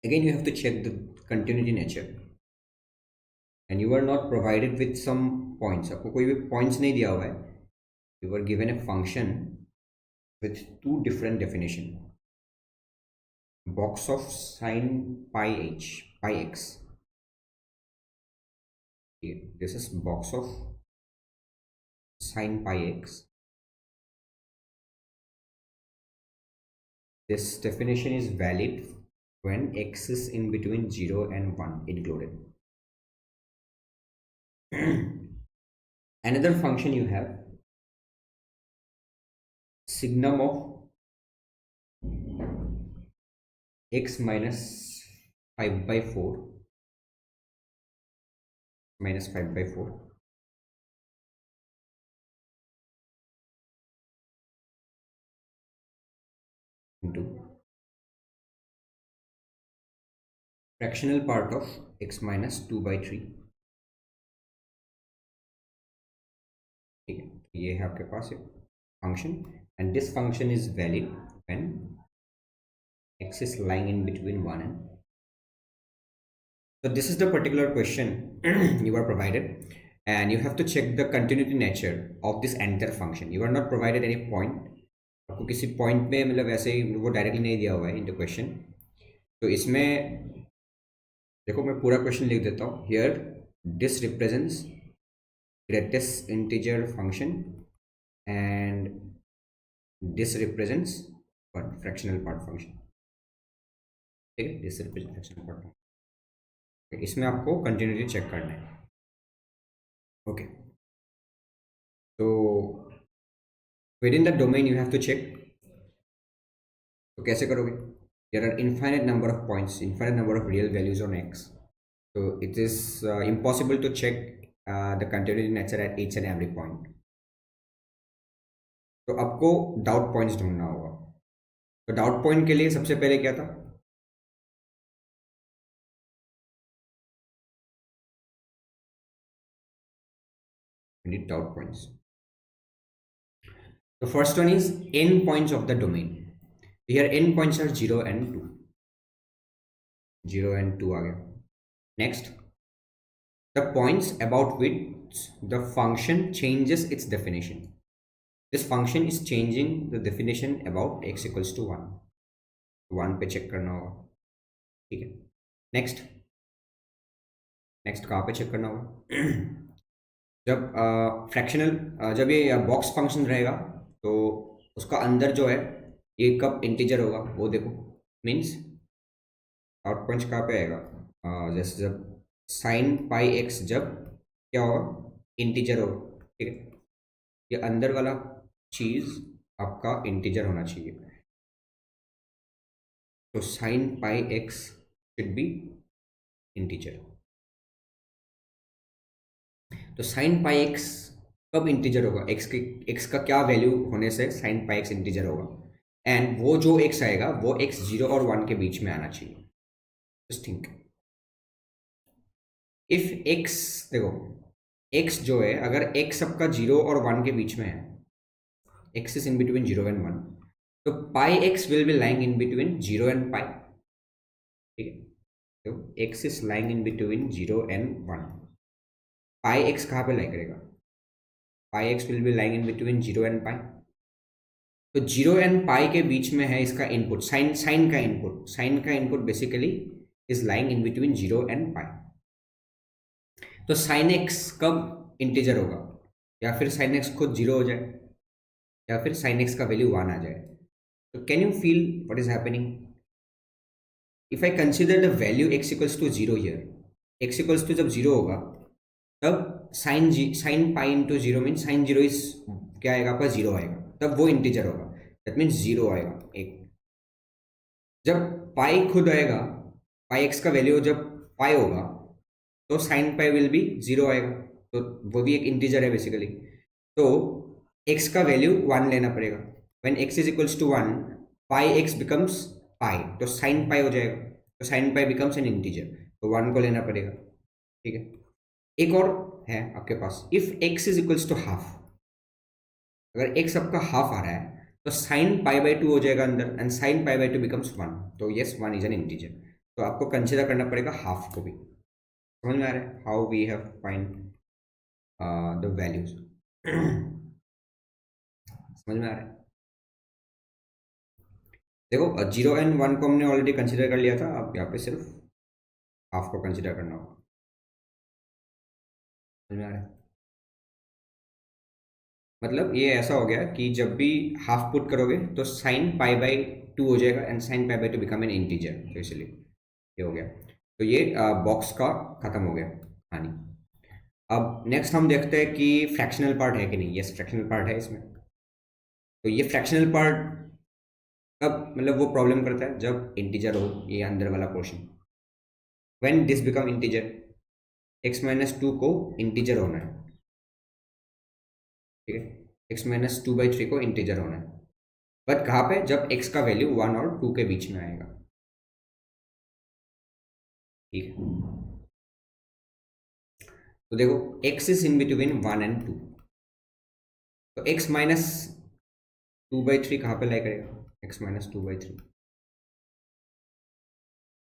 Again, you have to check the continuity nature, and you are not provided with some points. आपको कोई भी points नहीं दिया हुआ है. You were given a function with 2 different definition. Box of sine pi h, pi x. Okay, this is box of sine pi x. This definition is valid when x is in between 0 and 1 included. Another function you have signum of x minus 5/4 minus 5/4 into fractional part of x minus 2/3 ये है आपके पास एक function and this function is valid when x is lying in between 1 and so this is the particular question you are provided and you have to check the continuity nature of this entire function. You are not provided any point. आपको किसी point में मतलब वैसे ही वो directly नहीं दिया हुआ है इन द क्वेश्चन. तो इसमें देखो मैं पूरा क्वेश्चन लिख देता हूँ. Here this represents greatest integer function and this represents fractional part function. ठीक है, this represents fractional part function. इसमें आपको कंटिन्यूटी चेक करना है. ओके, तो within the domain you have to check. तो कैसे करोगे? There are infinite number of points, infinite number of real values on x. तो it is impossible to check the continuity nature at each and every point. तो आपको doubt points ढूंढना होगा. तो doubt point के लिए सबसे पहले क्या था? need doubt points. The first one is n points of the domain. Here n points are 0 and 2. 0 and 2 आ गया. Next, the points about which the function changes its definition. This function is changing the definition about x equals to 1. 1 पे check करना होगा. ठीक है. Next कहाँ पे check करना होगा? जब फ्रैक्शनल जब ये बॉक्स फंक्शन रहेगा तो उसका अंदर जो है ये कब इंटीजर होगा वो देखो. मीन्स आउट पॉइंट कहाँ पे आएगा? जैसे जब साइन पाई एक्स जब क्या होगा? इंटीजर होगा. ठीक है, ये अंदर वाला चीज़ आपका इंटीजर होना चाहिए. तो sine pi x should be integer. तो साइन पाई एक्स कब इंटीजर होगा? एक्स का क्या वैल्यू होने से साइन पाई एक्स इंटीजर होगा? एंड वो जो एक्स आएगा वो एक्स 0 और 1 के बीच में आना चाहिए. जस्ट थिंक, इफ एक्स देखो एक्स जो है अगर एक्स सबका 0 और 1 के बीच में है, x is in between 0 and 1, तो pi x will be lying in between 0 and pi. ठीक है, तो x is lying in between 0 and 1. Pi x कहाँ पे लाई करेगा? Pi x will be lying in between 0 and pi. तो 0 and pi के बीच में है इसका इनपुट, साइन का input basically is lying in between 0 and pi. तो साइन एक्स कब इंटीजर होगा? या फिर साइन एक्स खुद 0 हो जाए या फिर साइन एक्स का वैल्यू 1 आ जाए. तो can you feel what is happening? If I consider the value x equals to 0 here, x equals to जब 0 होगा तब sine pi into 0 mean sine 0 is क्या आएगा आपका? 0 आएगा. तब वो इंटीजर होगा. दैट मीन्स 0 आएगा एक. जब पाई खुद आएगा, पाई एक्स का वैल्यू जब पाई होगा तो साइन पाई विल बी 0 आएगा. तो वो भी एक इंटीजर है बेसिकली. तो एक्स का वैल्यू 1 लेना पड़ेगा. When x is equals to 1 pi x becomes pi, तो साइन पाई हो जाएगा. तो sine pi becomes an integer, तो 1 को लेना पड़ेगा. ठीक है, एक और है आपके पास. If x is equals to half, अगर एक्स आपका हाफ आ रहा है तो साइन पाई बाई 2 हो जाएगा अंदर and sign pi by 2 becomes 1. तो यस 1 इज एन इंटीजर. तो आपको कंसिडर करना पड़ेगा हाफ को भी. समझ में आ रहा है how we have find the values? समझ में आ रहा है? देखो 0 एंड 1 को हमने ऑलरेडी कंसिडर कर लिया था. अब यहाँ पे सिर्फ हाफ को कंसिडर करना होगा. समझ में आ रहा है? मतलब ये ऐसा हो गया कि जब भी हाफ पुट करोगे तो साइन पाई बाई 2 हो जाएगा and sign pi by 2 become an integer. तो इसलिए ये हो गया. तो ये बॉक्स का खत्म हो गया कहानी. अब नेक्स्ट हम देखते हैं कि फ्रैक्शनल पार्ट है कि नहीं. यस, फ्रैक्शनल पार्ट है इसमें. तो ये फ्रैक्शनल पार्ट कब मतलब वो प्रॉब्लम करता है? जब इंटीजर हो ये अंदर वाला portion. When this become integer, x minus 2 को इंटीजर होना है. ठीक है, x माइनस 2/3 को इंटीजर होना है. बट कहाँ पे? जब x का वैल्यू 1 और 2 के बीच में आएगा. ठीक है, तो देखो x is in between 1 and 2. तो x माइनस 2/3 कहाँ पे लाई करेगा? x minus 2/3,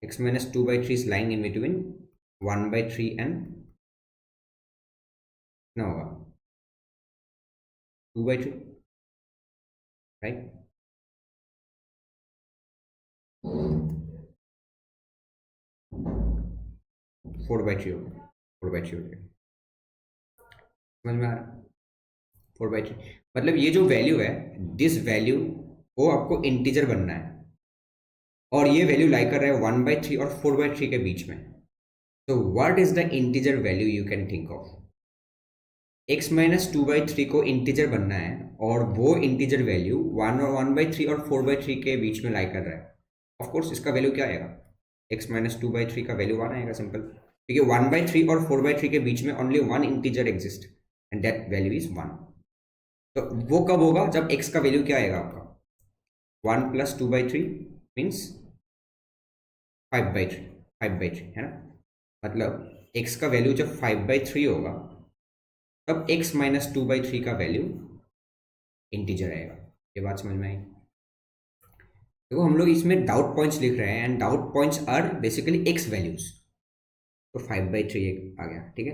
x minus 2/3 is lying in between 1/3 and ना होगा 2/3, राइट? 4/3 होगा, 4/3 हो गया। समझ में आ रहा? 4/3 मतलब ये जो वैल्यू है, दिस वैल्यू वो आपको इंटीजर बनना है, और ये वैल्यू लाई कर रहा है 1/3 और 4/3 के बीच में। तो what is the integer value you can think of? x minus 2/3 को इंटीजर बनना है, और वो इंटीजर वैल्यू 1/3 और 4/3 के बीच में लाई कर रहा है। ऑफ कोर्स इसका वैल्यू क्या आएगा? x माइनस 2/3 का वैल्यू 1 आएगा, सिंपल, क्योंकि 1/3 और 4/3 के बीच में only one integer exist and that value is 1। तो वो कब होगा? जब x का वैल्यू क्या आएगा आपका? 1 प्लस 2/3 मीन्स 5/3 है ना? मतलब x का वैल्यू जब 5/3 होगा, तब x माइनस 2/3 का वैल्यू इंटीजर आएगा। ये बात समझ में आई? देखो हम लोग इसमें डाउट पॉइंट्स लिख रहे हैं, and doubt points are basically x values. तो 5/3 आ गया, ठीक है।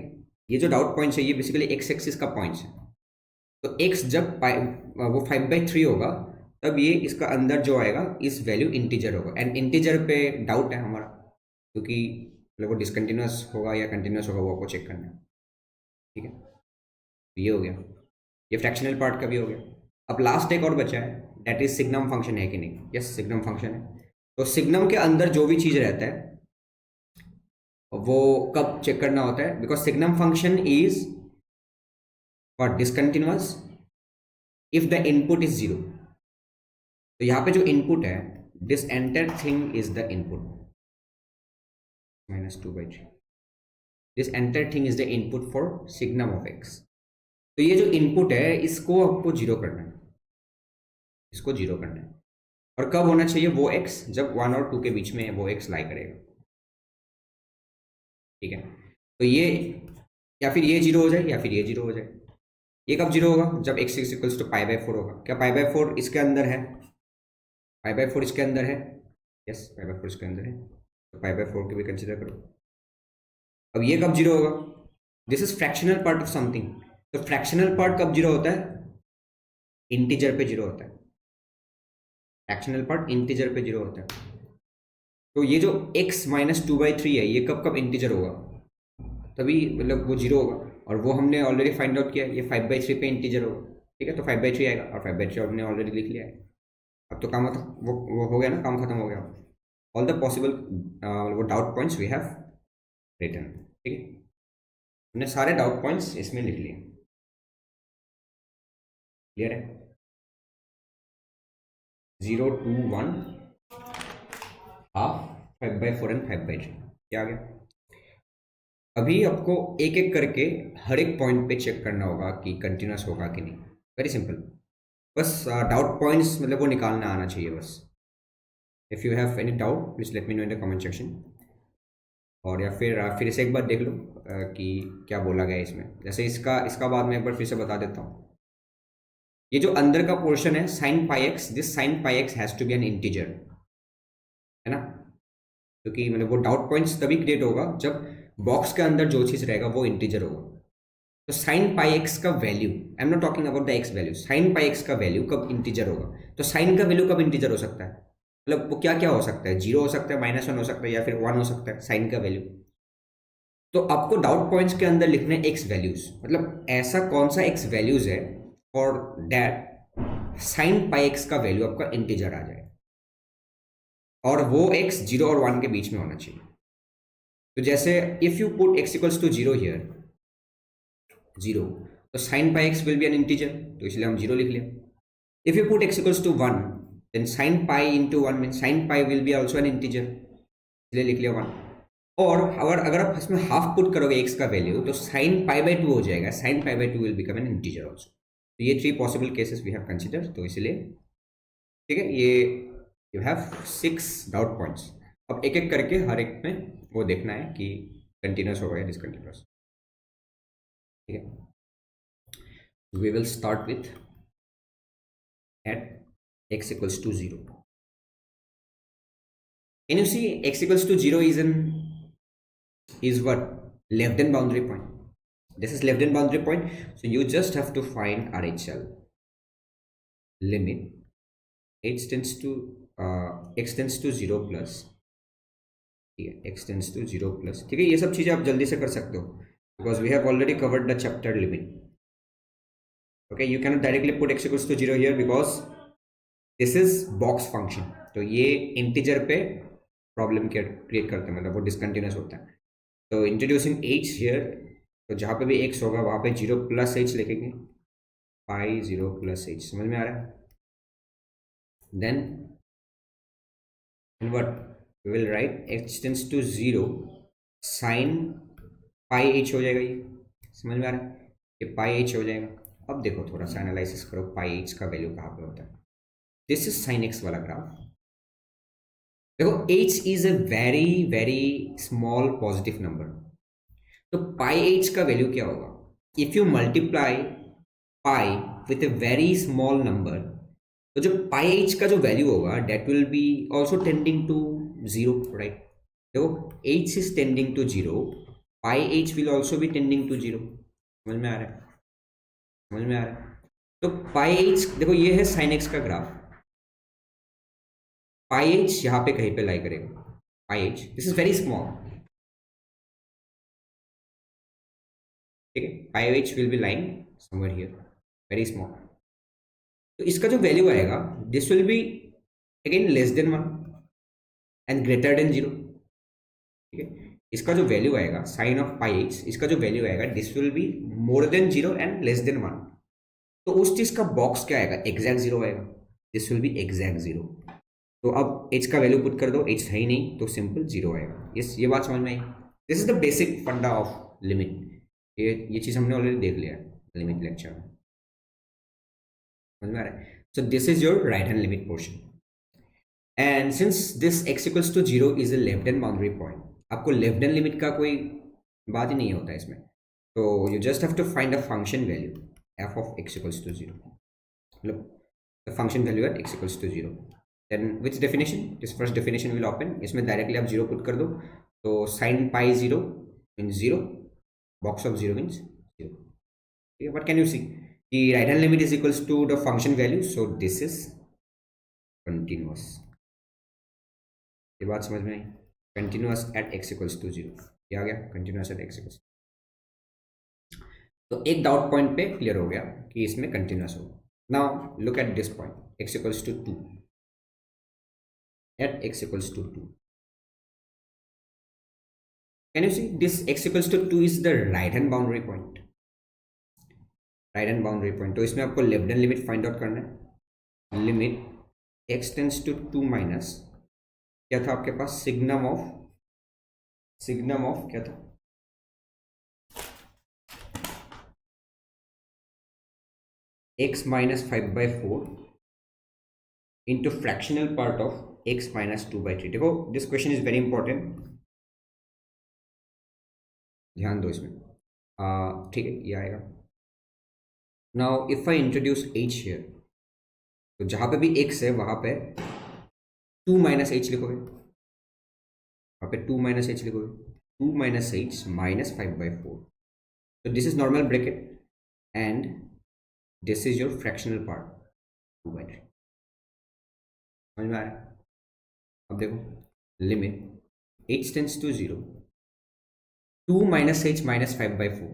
ये जो डाउट पॉइंट्स है ये बेसिकली x एक्सिस का पॉइंट्स है। तो x जब वो 5/3 होगा, तब ये इसका अंदर जो आएगा इस वैल्यू इंटीजर होगा, एंड इंटीजर पे डाउट है हमारा, क्योंकि मतलब वो डिसकंटिन्यूस होगा या कंटिन्यूस होगा वो आपको चेक करना है, ठीक है। तो ये हो गया, ये फ्रैक्शनल पार्ट का भी हो गया। अब लास्ट एक और बचा है, दैट इज सिग्नम फंक्शन है कि नहीं? यस, सिग्नम फंक्शन है। तो सिग्नम के अंदर जो भी चीज रहता है वो कब चेक करना होता है? Because signum function is for discontinuous if the input is 0। तो यहाँ पे जो इनपुट है, this entire thing is the input, minus 2/3, this entire thing is the input for signum of x। तो ये जो इनपुट है इसको आपको 0 करना है, इसको 0 करना है। और कब होना चाहिए वो x? जब 1 और 2 के बीच में वो x लाई करेगा, ठीक है। तो ये या फिर ये 0 हो जाए या फिर ये 0 हो जाए। ये कब 0 होगा? जब x इक्वल्स टू π/4 होगा। क्या π/4 इसके अंदर है? π/4 इसके अंदर है, यस, π/4 इसके अंदर है, तो π/4 को भी कंसिडर करो। अब ये कब 0 होगा? This is fractional part of something. तो फ्रैक्शनल पार्ट कब 0 होता है? इंटीजर पे 0 होता है। फ्रैक्शनल पार्ट इंटीजर पे 0 होता है। तो ये जो x माइनस 2/3 है, ये कब कब इंटीजर होगा? तभी मतलब वो 0 होगा, और वो हमने ऑलरेडी फाइंड आउट किया, ये 5/3 पे इंटीजर होगा, ठीक है। तो 5/3 आएगा, और 5/3 हमने ऑलरेडी लिख लिया है। अब तो काम वो हो गया ना, काम खत्म हो गया। ऑल द पॉसिबल वो doubt points we have written, ठीक है। हमने सारे डाउट पॉइंट्स इसमें लिख लिए, क्लियर है? 0, 2, 1, हाफ, 5/4 एंड 5/3, क्या आ गया? अभी आपको एक एक करके हर एक पॉइंट पे चेक करना होगा कि कंटिन्यूस होगा कि नहीं। वेरी सिंपल, बस डाउट पॉइंट्स मतलब वो निकालना आना चाहिए बस। If you have any doubt please let me know in the comment section, और या फिर इसे एक बार देख लो कि क्या बोला गया है इसमें। जैसे इसका बाद में एक बार फिर से बता देता हूँ। ये जो अंदर का पोर्शन है sin πx, this sin πx has to be an integer, है ना? क्योंकि मतलब वो डाउट पॉइंट्स तभी क्रिएट होगा जब बॉक्स के अंदर जो चीज़ रहेगा वो इंटीजर होगा। तो sin πx का value, I am not talking about the x value, sin πx का वैल्यू कब इंटीजर होगा? तो sin का वैल्यू कब इंटीजर हो सकता है? मतलब वो क्या क्या हो सकता है? 0 हो सकता है, -1 हो सकता है, या फिर 1 हो सकता है sin का वैल्यू। तो आपको डाउट पॉइंट्स के अंदर लिखने x वैल्यूज, मतलब ऐसा कौन सा x वैल्यूज है फॉर दैट sin πx का वैल्यू आपका इंटीजर आ जाए, और वो x 0 और 1 के बीच में होना चाहिए। तो जैसे if you put x equals to 0 here, 0, तो sin πx will be an integer, तो इसलिए हम 0 लिख लिया। If you put x equals to 1, then sin π into 1 mean sin π will be also an integer, इसलिए लिख लिया 1। और अगर आप इसमें हाफ पुट करोगे x का वैल्यू, तो sin π/2 हो जाएगा, sin π/2 will become N integer also. तो ये 3 possible cases we have consider, तो इसलिए ठीक है, ये यू हैव 6 डाउट पॉइंट्स। अब एक एक करके हर एक में वो देखना है कि कंटिन्यूस होगा या डिसकंटिन्यूस, ठीक है। we will start with at x equals to 0. Can you see x equals to 0 is what? Left than boundary point. This is left than boundary point. So you just have to find RHL. Limit x tends to 0 plus, ठीक है, x tends to 0 plus, ठीक है. ये सब चीज़ें आप जल्दी से कर सकते हो because we have already covered the chapter limit. Okay, you cannot directly put x equals to 0 here because this is box function. तो ये integer पे प्रॉब्लम क्रिएट करते हैं, मतलब वो डिसकंटिन्यूस होता है. तो इंट्रोड्यूसिंग h here, तो जहाँ पे भी x होगा वहाँ पे 0 प्लस h लिखेंगे, पाई 0 प्लस h. समझ में आ रहा है? Then what we will write h tends to 0 sine pi h हो जाएगा. ये समझ में आ रहा है? ये पाई h हो जाएगा. अब देखो थोड़ा सा एनालिसिस करो, पाई h का वैल्यू कहाँ पे होता है. दिस इज साइन x वाला ग्राफ. देखो h is a very very small positive number. तो पाई h का वैल्यू क्या होगा? If you multiply pi with a very small number, तो जो पाई h का जो वैल्यू होगा that will be also tending to 0, right. देखो h is tending to 0, pi h will also be tending to 0. समझ में आ रहा है? समझ में आ रहा है? तो पाई h, देखो ये है साइन x का ग्राफ. पाई h यहाँ पे कहीं पे लाई करेगा. पाई h this is very small, ठीक है. पाई h will be lying somewhere here, very small. तो इसका जो वैल्यू आएगा this will be again less than 1 and greater than 0, ठीक है. इसका जो वैल्यू आएगा साइन ऑफ पाई h, इसका जो वैल्यू आएगा this will be more than 0 and less than 1. तो उस चीज का बॉक्स क्या आएगा? एग्जैक्ट 0 आएगा. This will be exact 0. तो अब h का वैल्यू पुट कर दो, h है ही नहीं तो सिंपल 0 आएगा. ये बात समझ में आई? दिस इज द बेसिक फंडा ऑफ लिमिट. ये चीज हमने ऑलरेडी देख लिया लिमिट लेक्चर में. समझ में आ रहा है? So this is your right hand limit portion. And since this x equals to 0 is a left hand boundary point, आपको लेफ्ट हैंड लिमिट का कोई बात ही नहीं होता इसमें. तो you just have to find a function value f of x equals to 0. मतलब the function value at x equals to 0. Then which definition? This first definition will open. इसमें directly आप 0 put कर दो. तो sin pi 0 means 0. Box of 0 means 0. Okay, what can you see? The right hand limit is equals to the function value. So this is continuous. ये बात समझ में आई? Continuous at x equals to 0. ये आ गया continuous at x equals. तो एक doubt point पे clear हो गया कि इसमें कंटिन्यूस होगा. Now look at this point x equals to 2. At x equals to 2, can you see this x equals to 2 is the right hand boundary point. Right hand boundary point. तो इसमें आपको left hand limit find out करना है. Limit x tends to 2 minus, क्या था आपके पास? Signum of क्या था? x minus 5/4 into fractional part of x minus 2/3. देखो this question is very important, ध्यान दो इसमें. ठीक है, ये आएगा. Now if I introduce h here, तो जहां पे भी x है वहां पे 2 माइनस h लिखोगे. वहां पे 2 माइनस h लिखोगे. 2 minus h minus 5/4. so this is normal bracket and this is your fractional part 2/3. समझ में आ रहा है? अब देखो limit h tends to 0, 2 minus h minus 5/4,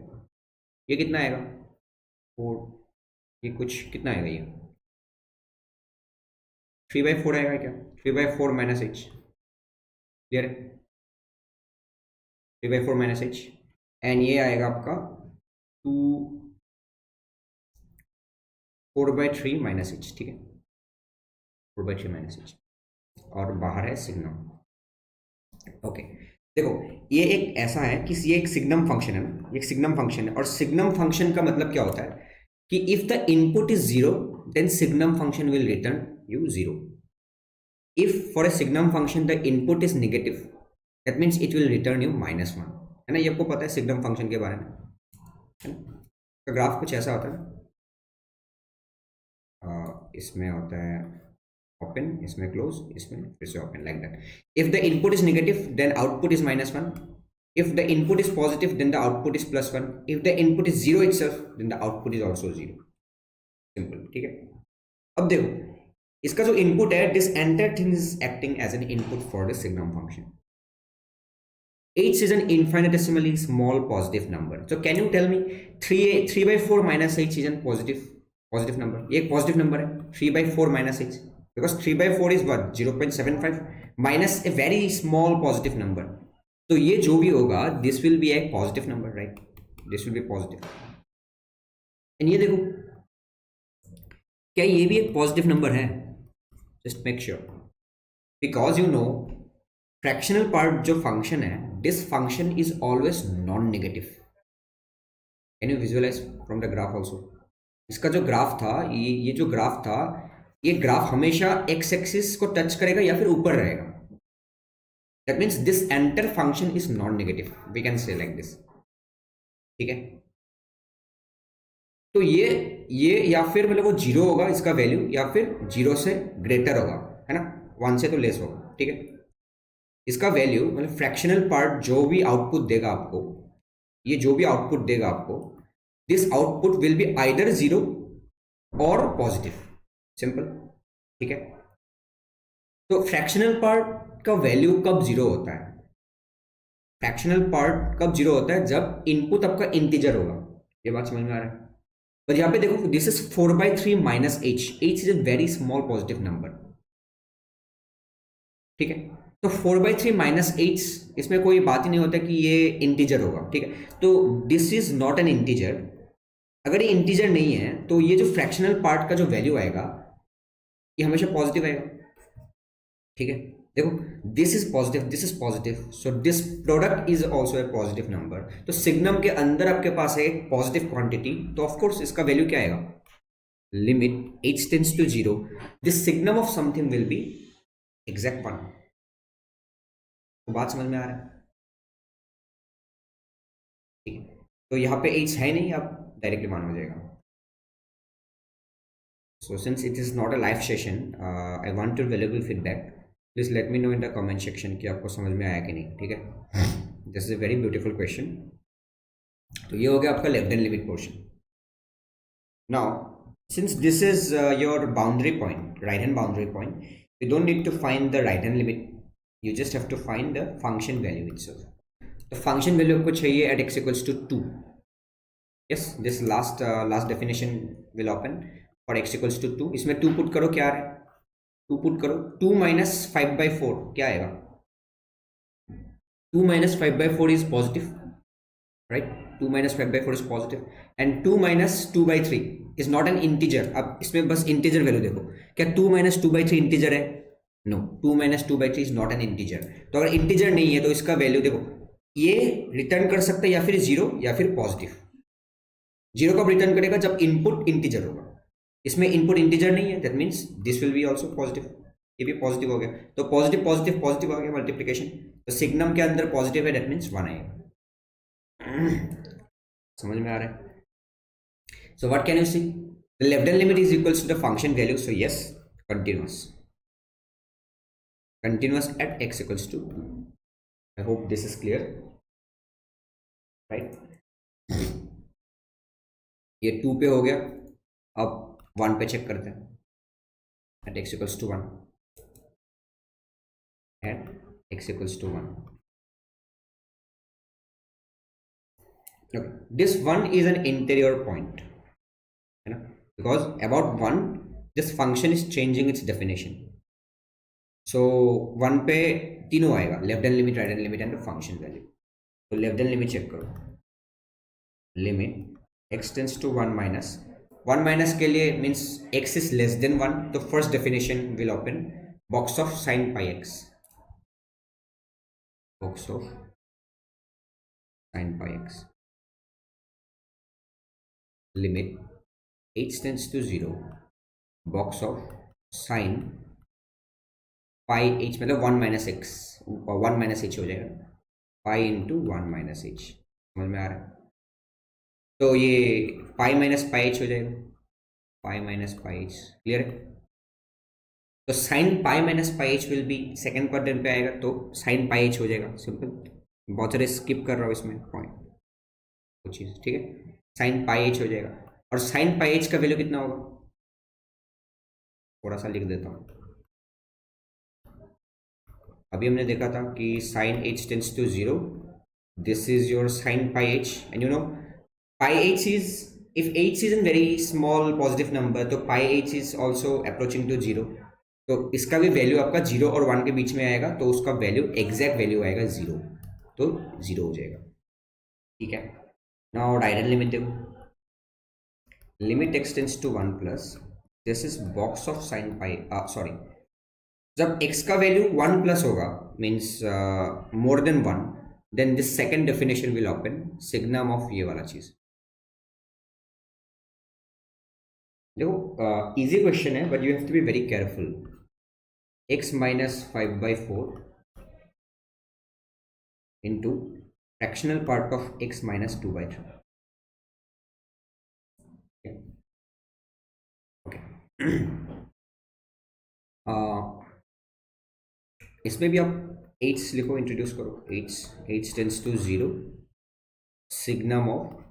ये कितना आएगा? 4. ये कुछ कितना आएगा? ये 3/4 आएगा क्या? 3/4 माइनस h, क्लियर है? 3/4 माइनस h एंड ये आएगा आपका 4/3 माइनस h, ठीक है. 4/3 माइनस h और बाहर है सिग्नम. ओके, देखो ये एक ऐसा है कि ये एक सिग्नम फंक्शन है ना, एक सिग्नम फंक्शन है. और सिग्नम फंक्शन का मतलब क्या होता है कि if the input is 0 then signum function will return you 0. If for a signum function the input is negative that means it will return you -1, है ना. ये आपको पता है सिग्नम फंक्शन के बारे में, है ना. तो ग्राफ कुछ ऐसा होता है. इसमें होता है ओपन, इसमें क्लोज, इसमें फिर से open, like that. If the input is negative then output is -1. If the input is positive, then the output is +1. If the input is 0 itself, then the output is also 0. Simple. ठीक है. अब देखो इसका जो input है, this entire thing is acting as an input for the signum function. H is an infinitesimally small positive number. So can you tell me 3/4 minus H is a positive number? ये एक positive number है 3/4 minus H, because 3/4 is what, 0.75 minus a very small positive number. तो ये जो भी होगा this will be a positive number, right, this will be positive. And ये देखो क्या ये भी एक पॉजिटिव नंबर है? Just make sure, because you know fractional part जो फंक्शन है, this function is always non negative. Can you visualize from the graph also? इसका जो ग्राफ था, ये जो ग्राफ था, ये ग्राफ हमेशा एक्स एक्सिस को टच करेगा या फिर ऊपर रहेगा. That means this entire function is non-negative. We can say like this. ठीक है. तो ये या फिर मतलब वो 0 होगा इसका वैल्यू, या फिर 0 से ग्रेटर होगा, है ना, 1 से तो लेस होगा. ठीक है. इसका वैल्यू मतलब फ्रैक्शनल पार्ट जो भी आउटपुट देगा आपको, ये जो भी आउटपुट देगा आपको, this output will be either 0 और पॉजिटिव. सिंपल. ठीक है. तो फ्रैक्शनल पार्ट का वैल्यू कब 0 होता है? फ्रैक्शनल पार्ट कब 0 होता है? जब इनपुट आपका इंटीजर होगा. ये बात समझ में आ रहा है? पर यहाँ पे देखो, this is 4/3 minus H. H is a very small positive number. ठीक है. तो 4/3 माइनस H, इसमें कोई बात ही नहीं होता कि ये इंटीजर होगा. ठीक है. तो this is not an integer. अगर ये इंटीजर नहीं है तो ये जो फ्रैक्शनल पार्ट का जो वैल्यू आएगा ये हमेशा पॉजिटिव आएगा. ठीक है. देखो, this is positive, so this product is also a positive number. तो सिग्नम के अंदर आपके पास है एक पॉजिटिव क्वांटिटी, तो ऑफकोर्स इसका वैल्यू क्या आएगा? Limit H tends to 0, this signum of something will be exact 1. तो बात समझ में आ रहा है? ठीक है. तो यहाँ पे H है नहीं, आप डायरेक्टली मान हो जाएगा. So since it is not a live session, I want your valuable feedback. Please let me know in the comment section कि आपको समझ में आया कि नहीं. ठीक है. This is a very beautiful question. तो ये हो गया आपका left hand limit portion. Now since this is your boundary point, right hand boundary point, you don't need to find the right hand limit. You just have to find the function value itself. The function value आपको चाहिए at x equals to 2. Yes, this last definition will open. और x equals to 2, इसमें 2 put करो, क्या आ रहा है? 2 put करो, 2 माइनस 5/4 क्या आएगा? 2 minus 5/4 is positive, right. 2 minus 5/4 is positive. And 2 minus 2/3 is not an integer. अब इसमें बस इंटीजर वैल्यू देखो, क्या 2 माइनस 2/3 इंटीजर है? No, 2 minus 2/3 is not an integer. तो अगर इंटीजर नहीं है तो इसका वैल्यू देखो, ये रिटर्न कर सकता है या फिर 0 या फिर पॉजिटिव. 0 कब रिटर्न करेगा? जब इनपुट इंटीजर होगा. इसमें इनपुट इंटीजर नहीं है, that means this will be also positive. ये भी पॉजिटिव हो गया. तो पॉजिटिव पॉजिटिव पॉजिटिव आ गया मल्टीप्लिकेशन. तो सिग्नम के अंदर पॉजिटिव है, दैट मीन्स 1 आएगा. समझ में आ रहा है? So what can you see? The left hand limit is equals to the function value. So yes, continuous at x equals to 2. I hope this is clear, right. ये 2 पे हो गया. अब 1 पे चेक करते हैं. At x equals to 1, at x equals to 1. Okay. This 1 is an interior point, है ना, because about 1 this function is changing its definition. So 1 पे तीनों आएगा, left hand limit, right hand limit and function value. तो left hand limit check करो. Limit x tends to 1 minus 1 minus के लिए means x is less than 1. तो first definition will open box of sine pi x, box of sine pi x. Limit h tends to 0, box of sine pi h, मतलब 1 minus x, 1 minus h हो जाएगा, pi into 1 minus h. समझ में आ रहा है? तो ये पाई माइनस पाई h हो जाएगा. Pi minus pi H, clear है? तो sine pi minus pi H will be, second quadrant पे आएगा तो साइन पाई एच हो जाएगा, सिंपल। बहुत सारे स्किप कर रहा हूँ इसमें पॉइंट, कुछ चीज़, ठीक है। साइन पाई एच हो जाएगा, और साइन पाई एच का वैल्यू कितना होगा, थोड़ा सा लिख देता हूँ। अभी हमने देखा था कि sine h tends to zero, this is your sine pi h, and you know pi h is, if h is a very small positive number तो pi h is also approaching to zero, तो इसका भी value आपका zero और one के बीच में आएगा, तो उसका वैल्यू एग्जैक्ट वैल्यू आएगा जीरो, तो जीरो हो जाएगा, ठीक है। नाउ डायरेक्ट लिमिट देखो, limit x tends to one plus this is box of sine pi, sorry, जब x का वैल्यू वन प्लस होगा means more than one, then this second definition will open, signum of ये वाला चीज। देखो easy question है, but you have to be very careful. x minus 5/4 into fractional part of x minus 2/3, okay. इसमें भी आप h लिखो, introduce करो, h tends to zero, signum of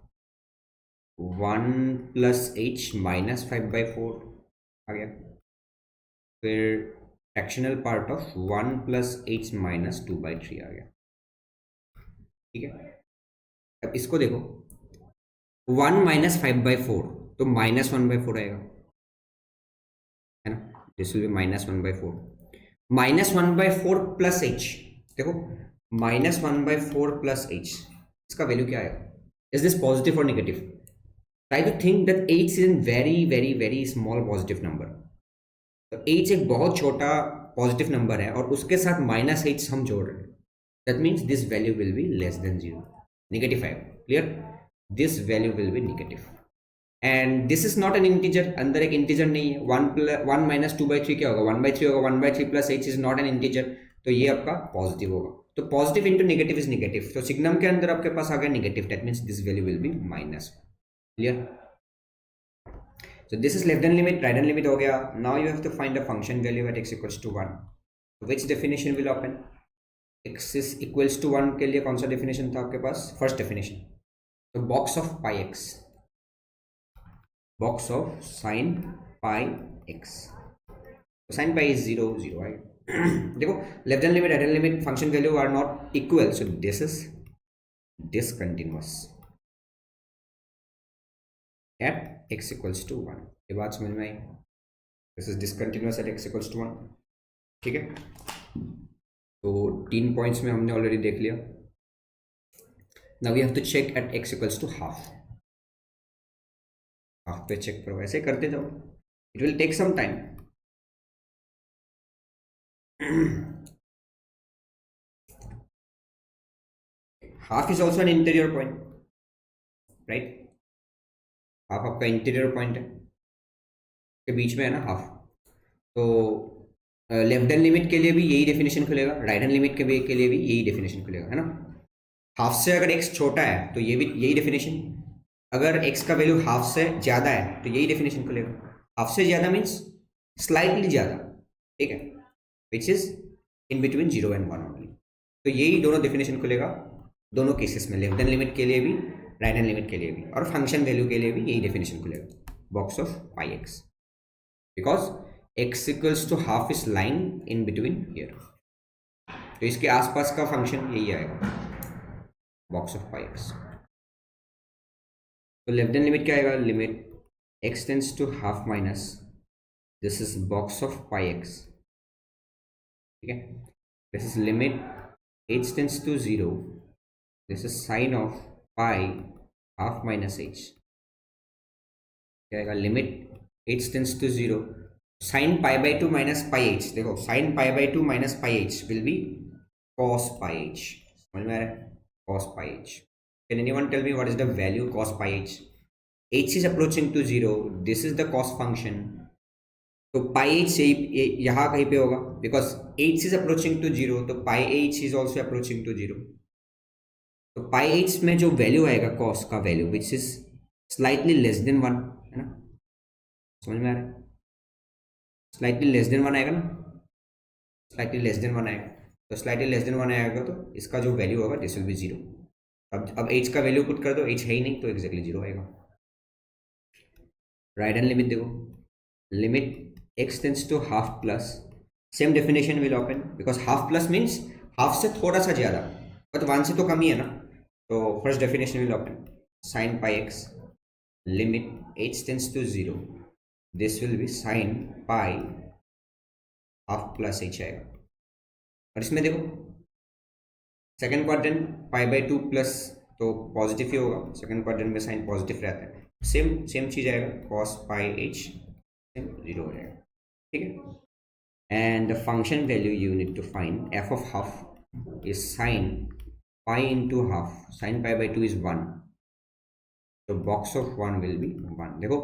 1 plus h minus 5/4 आ गया, फिर fractional part of 1 plus h minus 2/3 आ गया, ठीक है। अब इसको देखो, 1 माइनस 5/4 तो माइनस 1/4 आएगा, है ना, this will B minus 1/4, minus 1/4 plus H, देखो माइनस 1/4 प्लस एच, इसका वैल्यू क्या आएगा, इज दिस पॉजिटिव और negative? Try to think that h is a very small positive number, तो h एक बहुत छोटा पॉजिटिव नंबर है और उसके साथ माइनस एच हम जोड़ रहे हैं, that means this value will be less than zero, negative 5, clear, this value will B negative, and this is not an integer, अंदर एक इंटीजर नहीं है, 1 माइनस 2/3 क्या होगा, 1/3 होगा, 1/3 plus H is not an integer, तो ये आपका पॉजिटिव होगा, तो positive into negative is negative, तो सिग्नम के अंदर आपके पास आ गया negative, that means this value will B minus, clear. So this is left hand limit, right hand limit हो गया. Now you have to find the function value at x equals to 1. Which definition will open? x is equals to 1 के लिए कौन सा definition था आपके पास? First definition. So box of pi x. Box of sin pi x. So sin pi is 0, 0 आएगा. देखो left hand limit, right hand limit function value are not equal. So this is discontinuous at x equals to 1. ये बात समझ में आई? This is discontinuous at x equals to 1, ठीक है। तो 3 पॉइंट्स में हमने ऑलरेडी देख लिया। Now we have to check at x equals to half, half पे चेक करो, ऐसे करते जाओ, it will take some time. Half is also an interior point, right, half आपका इंटीरियर पॉइंट है, के बीच में है ना हाफ, तो लेफ्ट हैंड लिमिट के लिए भी यही डेफिनेशन खुलेगा, राइट हैंड लिमिट के लिए भी यही डेफिनेशन खुलेगा, है ना। हाफ से अगर x छोटा है तो ये भी यही डेफिनेशन, अगर x का वैल्यू हाफ से ज़्यादा है तो यही डेफिनेशन खुलेगा, हाफ से ज़्यादा मीन्स स्लाइटली ज़्यादा, ठीक है, which is in between 0 and 1 only, तो यही दोनों डेफिनेशन खुलेगा दोनों केसेस में, लेफ्ट हैंड लिमिट के लिए भी, राइट हैंड लिमिट के लिए भी, और फंक्शन वैल्यू के लिए भी यही डेफिनेशन खुलेगा, box of pi x, because x equals to half is lying in between here, तो इसके आसपास का फंक्शन यही आएगा, बॉक्स ऑफ पाई एक्स। तो लेफ्ट हैंड लिमिट क्या आएगा, limit x tends to half minus this is box of pi x, ठीक है, this is limit h tends to 0, this is sine of pi half minus h, क्या आएगा, limit h tends to 0, sine pi by 2 minus pi h, देखो sign pi by 2 minus pi h will be cos pi h, समझ में आ रहा है, cos pi h. Can anyone tell me what is the value cos pi h? h is approaching to 0, this is the cos function, तो pi h यहाँ कहीं पे होगा, because h is approaching to 0, तो pi h is also approaching to 0, तो pi h में जो value आएगा cos का value which is slightly less than 1, है ना, समझ में आ रहा है? स्लाइटली लेस देन वन आएगा ना, स्लाइटली लेस देन वन आएगा, तो स्लाइटली लेस देन वन आएगा तो इसका जो वैल्यू होगा दिस विल बी जीरो। अब एच का वैल्यू पुट कर दो, एच है ही नहीं तो एग्जैक्टली जीरो आएगा। राइट हैंड लिमिट देखो, limit x tends to half plus, same definition will open because half plus means half से थोड़ा सा ज़्यादा, बट वन से तो कम ही है ना। तो first definition will open, sine pi x limit h tends to zero, this will be sine pi half plus h आएगा। और इसमें देखो second quadrant pi by two plus तो पॉजिटिव ही होगा, सेकेंड क्वाड्रेंट में साइन पॉजिटिव रहता है, सेम सेम चीज़ आएगा, कॉस पाई एच जीरो हो जाएगा। ठीक है, and the function value you need to find f of half is sine pi into half, sine pi by two is one, तो box of one will be one. देखो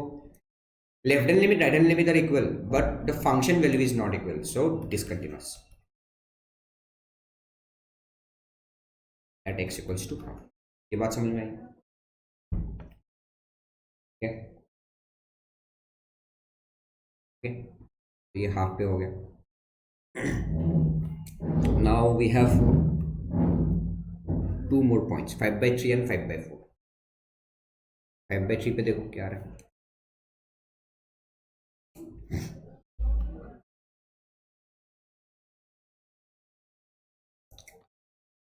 left hand limit right hand limit are equal but the function value is not equal, so discontinuous at x equals to half. ये बात समझ में आई? ठीक है, तो ये हाफ पे हो गया। Now we have two more points, 5/3 and 5/4। 5/3 पे देखो क्या आ रहा है,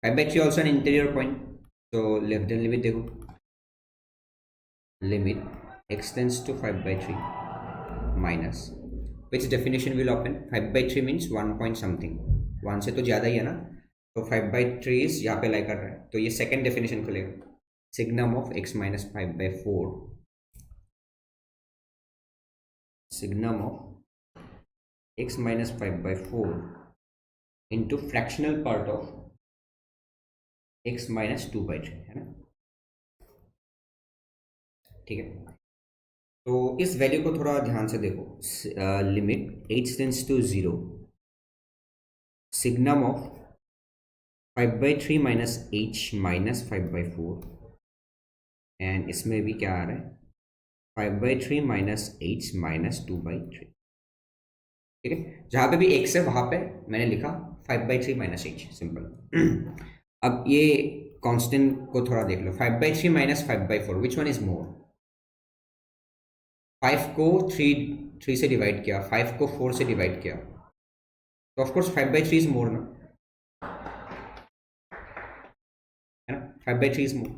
five by three also an interior point, तो लेफ्ट हैंड लिमिट देखो, limit x tends to 5/3 minus which definition will open, 5/3 means one point something, one से तो ज़्यादा ही है ना, तो 5/3 इज यहाँ पे लाई कर रहा है, तो ये सेकेंड डेफिनेशन खुलेगा, signum of x minus 5/4, signum of x minus 5/4 into fractional part of x minus 2/3, है ना। ठीक है, तो इस वैल्यू को थोड़ा ध्यान से देखो, limit h tends to zero, signum of 5/3 minus h minus 5/4, and इसमें भी क्या आ रहा है 5/3 माइनस h माइनस 2/3। ठीक है, जहाँ पे भी x है वहाँ पे मैंने लिखा 5/3 माइनस h, सिंपल। अब ये कांस्टेंट को थोड़ा देख लो, 5/3 minus 5/4 which one is more, 5 को 3 से डिवाइड किया, 5 को 4 से डिवाइड किया, तो ऑफकोर्स 5/3 इज मोर ना, है ना, 5/3 इज मोर,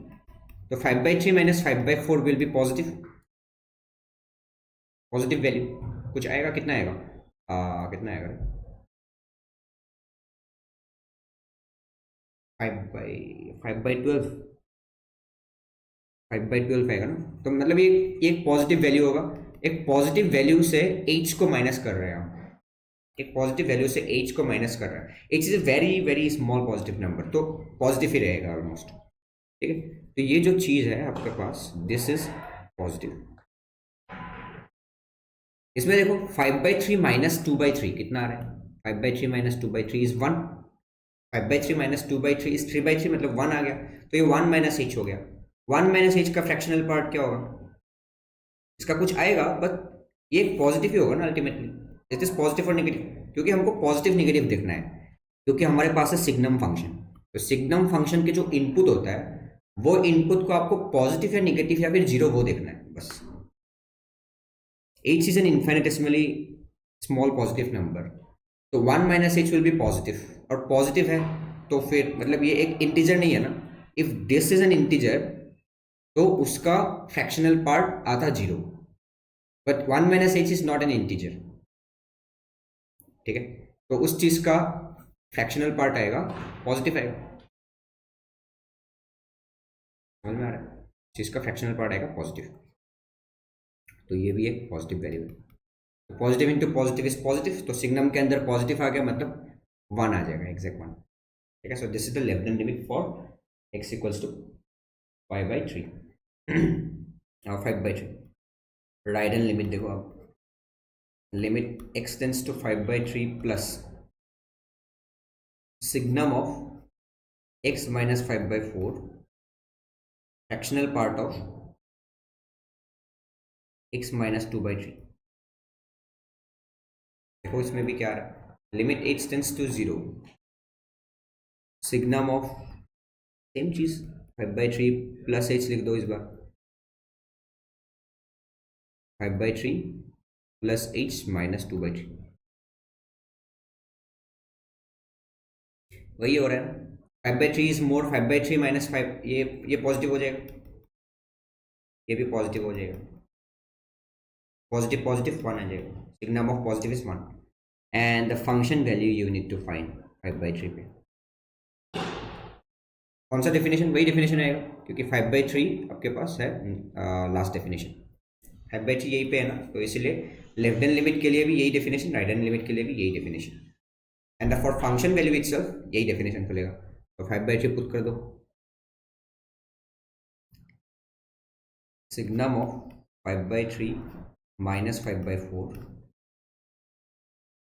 तो 5/3 minus 5/4 will be positive, positive value कुछ आएगा, कितना आएगा, कितना आएगा 5/12, 5/12 आएगा ना, तो मतलब ये एक पॉजिटिव वैल्यू होगा, एक पॉजिटिव वैल्यू से h को माइनस कर रहे हैं हम, एक पॉजिटिव वैल्यू से h को माइनस कर रहा है, h is a very very small positive number, तो पॉजिटिव ही रहेगा ऑलमोस्ट। ठीक है, तो ये जो चीज़ है आपके पास दिस इज पॉजिटिव। इसमें देखो 5/3 माइनस 2/3 कितना आ रहा है, 5/3 माइनस 2/3 इज 1, 5/3 माइनस 2/3 इज 3/3, मतलब 1 आ गया, तो ये 1 माइनस h हो गया, 1 माइनस h का फ्रैक्शनल पार्ट क्या होगा, इसका कुछ आएगा बट ये पॉजिटिव ही होगा ना अल्टीमेटली, इट इज पॉजिटिव और नेगेटिव, क्योंकि हमको पॉजिटिव नेगेटिव देखना है, क्योंकि हमारे पास है सिग्नम फंक्शन, तो सिग्नम फंक्शन के जो इनपुट होता है वो इनपुट को आपको पॉजिटिव या नेगेटिव या फिर जीरो वो देखना है बस। h is an infinitesimally small positive number, तो 1 minus h will be positive, और पॉजिटिव है तो फिर मतलब ये एक इंटीजर नहीं है ना, if this is an integer तो उसका फ्रैक्शनल पार्ट आता zero, but 1 minus h is not an integer. ठीक है, तो उस चीज का फ्रैक्शनल पार्ट आएगा पॉजिटिव आएगा, समझ में आ रहा है, चीज का फ्रैक्शनल पार्ट आएगा पॉजिटिव, तो ये भी एक पॉजिटिव वैल्यू है, positive into positive is positive, तो सिग्नम के अंदर पॉजिटिव आ गया मतलब 1 आ जाएगा, एग्जैक्ट 1। ठीक है, so this is the left hand limit for x equals to 5/3 और 5/3। राइट हैंड लिमिट देखो आप, limit x tends to 5/3 plus signum of x minus 5/4 fractional part of x minus 2/3। देखो इसमें भी क्या आ रहा है, limit h tends to 0, signum of same चीज 5/3 प्लस h लिख दो इस बार, 5/3 प्लस h माइनस 2/3, वही हो रहा है ना, 5/3 इज मोर 5/3 माइनस 5, ये पॉजिटिव हो जाएगा, ये भी पॉजिटिव हो जाएगा, पॉजिटिव पॉजिटिव 1 आ जाएगा, signum of positive is 1 and the function value you need to find 5/3 पे। कौन सा डेफिनेशन, वही डेफिनेशन आएगा क्योंकि 5/3 आपके पास है लास्ट डेफिनेशन, 5/3 यही पे है ना, तो इसलिए लेफ्ट हैंड लिमिट के लिए भी यही डेफिनेशन, राइट हैंड लिमिट के लिए भी यही definition, and for function value itself यही डेफिनेशन खुलेगा, तो 5/3 पुट कर दो, सिग्नम ऑफ 5/3 माइनस 5/4,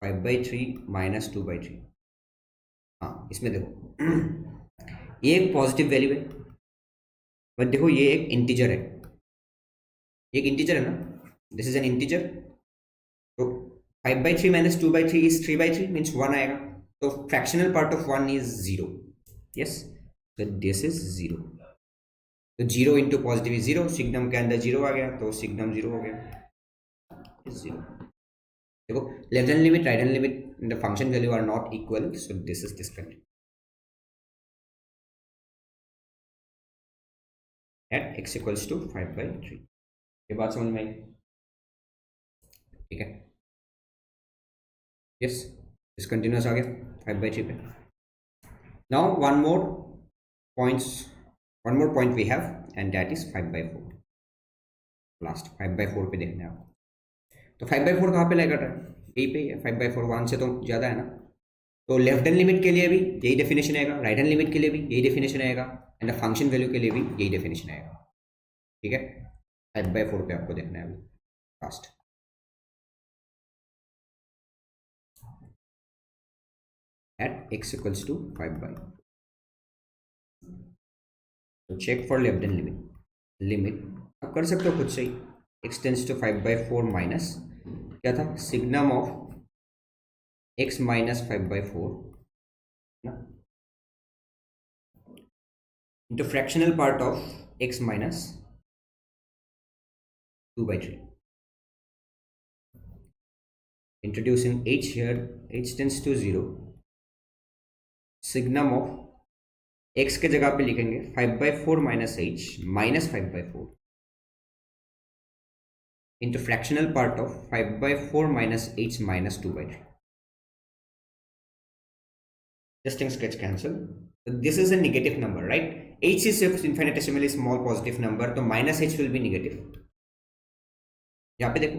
5/3 माइनस 2/3, हाँ इसमें देखो ये एक पॉजिटिव वैल्यू है, बट देखो ये एक इंटीजर है, ये एक इंटीजर है ना, दिस इज एन इंटीजर, तो 5/3 माइनस 2/3 इज 3/3 मीन्स 1 आएगा, तो fractional part of 1 is 0, yes, तो दिस इज 0, तो 0 इंटू पॉजिटिव इज 0, सिग्नम के अंदर 0 आ गया तो सिग्नम 0 हो गया, इज 0। देखो left hand limit right hand limit the function value are not equal, so this is discontinuous at x equals to 5/3, ये बात समझ में आई, ठीक है, यस डिसकंटिन्यूअस आ गया 5/3 पे। Now one more point we have and that is 5/4, last 5/4 पे देखना है आपको, तो 5/4 कहाँ पे लाया कट रहा है, यही पे है, 5/4 1 से तो ज़्यादा है ना, तो लेफ्ट हैंड लिमिट के लिए भी यही डेफिनेशन आएगा, राइट हैंड लिमिट के लिए भी यही डेफिनेशन आएगा, एंड फंक्शन वैल्यू के लिए भी यही डेफिनेशन आएगा, ठीक है, 5/4 पे आपको देखना है अभी last, at x equals to 5/4, तो check for left hand limit आप कर सकते हो खुद से ही, x टेंड्स टू 5/4 माइनस क्या था, सिग्नम ऑफ x माइनस 5/4 ना, into fractional part of x minus 2/3, introducing h here, h tends to 0, signum of x के जगह पे लिखेंगे 5/4 minus h minus 5/4 into fractional part of 5/4 minus h minus 2/3, just in sketch cancel, so this is a negative number, right, h is infinitesimally small positive number, तो minus h will be negative, यहाँ पे देखो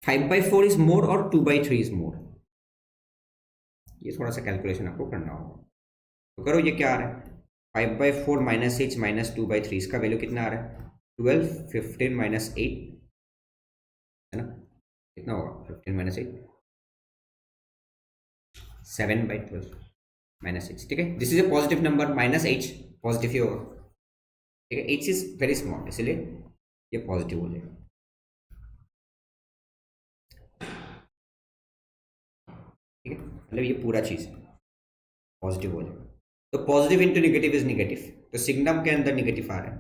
5/4 is more और 2/3 is more, ये थोड़ा सा calculation आपको करना होगा, तो करो, ये क्या आ रहा है 5/4 माइनस h माइनस 2/3, इसका वैल्यू कितना आ रहा है 12, 15 माइनस 8 है ना, कितना होगा 15 माइनस 8, 7/12 माइनस h, ठीक है, this is a positive number, minus h positive ही होगा, ठीक है, h इज वेरी स्मॉल इसलिए ये पॉजिटिव हो जाएगा, ठीक है, मतलब ये पूरा चीज़ पॉजिटिव हो जाएगा, तो positive into negative is negative, तो सिग्नम के अंदर निगेटिव आ रहा है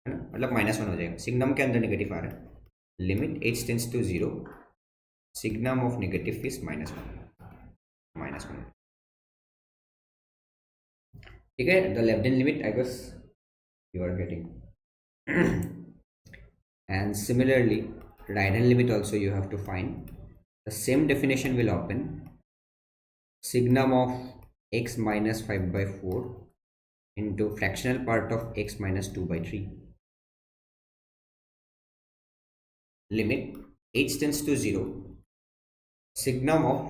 ना, मतलब -1 हो जाएगा, सिग्नम के अंदर निगेटिव आ रहा है, limit h tends to 0, signum of negative is -1, ठीक है, the left hand limit I guess you are getting, and similarly right hand limit also you have to find, the same definition will open, signum of x minus 5/4 into fractional part of x minus 2/3, limit h tends to 0, signum of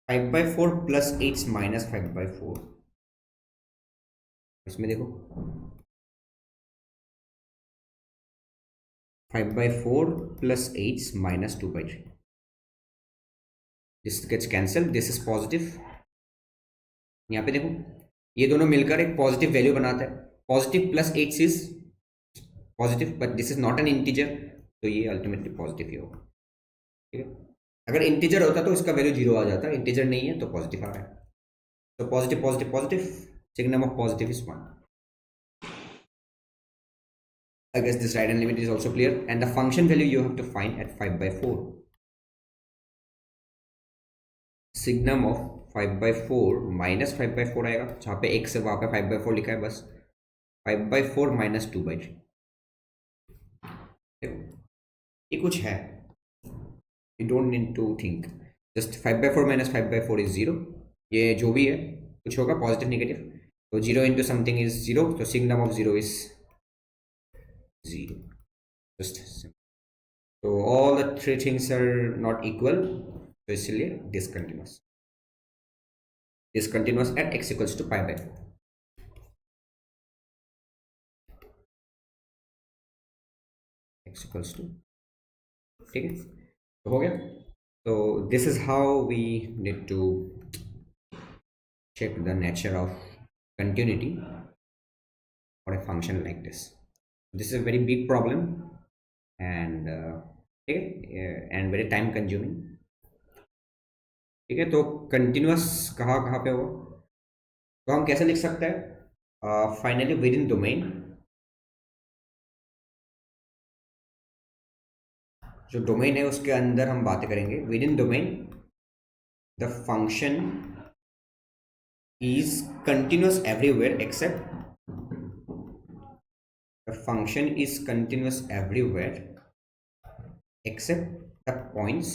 5/4 plus h minus 5/4, इसमें देखो 5/4 plus h minus 2/3, this gets cancelled, this is positive, यहाँ पे देखो ये दोनों मिलकर एक positive value बनाता है, positive plus h is positive but this is not an integer, तो ये अल्टीमेटली पॉजिटिव ही होगा। ठीक है, अगर इंटीजर होता तो इसका वैल्यू 0 आ जाता, इंटीजर नहीं है तो पॉजिटिव आ रहा है। तो positive positive positive, signum of positive is 1. I guess this right hand limit is also clear, and the function value you have to find at 5/4. Signum of 5/4 minus 5/4 आएगा, जहाँ पे x है वहाँ पे 5/4 लिखा है, बस 5/4 minus 2/3। देखो ये कुछ है, you don't need to think, just 5/4 minus 5/4 is 0। ये जो भी है कुछ होगा पॉजिटिव नेगेटिव, तो 0 into something is 0, तो signum of 0 is 0, just simple। तो all the three things are not equal, तो इसलिए discontinuous at x equals to pi/4। x equals to, ठीक है, तो हो गया। तो this is how we need to check the nature of continuity for a function like this. This is a very big problem and and very time consuming। ठीक है, तो continuous कहाँ कहाँ पे होगा, तो हम कैसे लिख सकते हैं, फाइनली विद इन डोमेन, जो डोमेन है उसके अंदर हम बातें करेंगे। With in domain the function is continuous everywhere except, the function is continuous everywhere except the points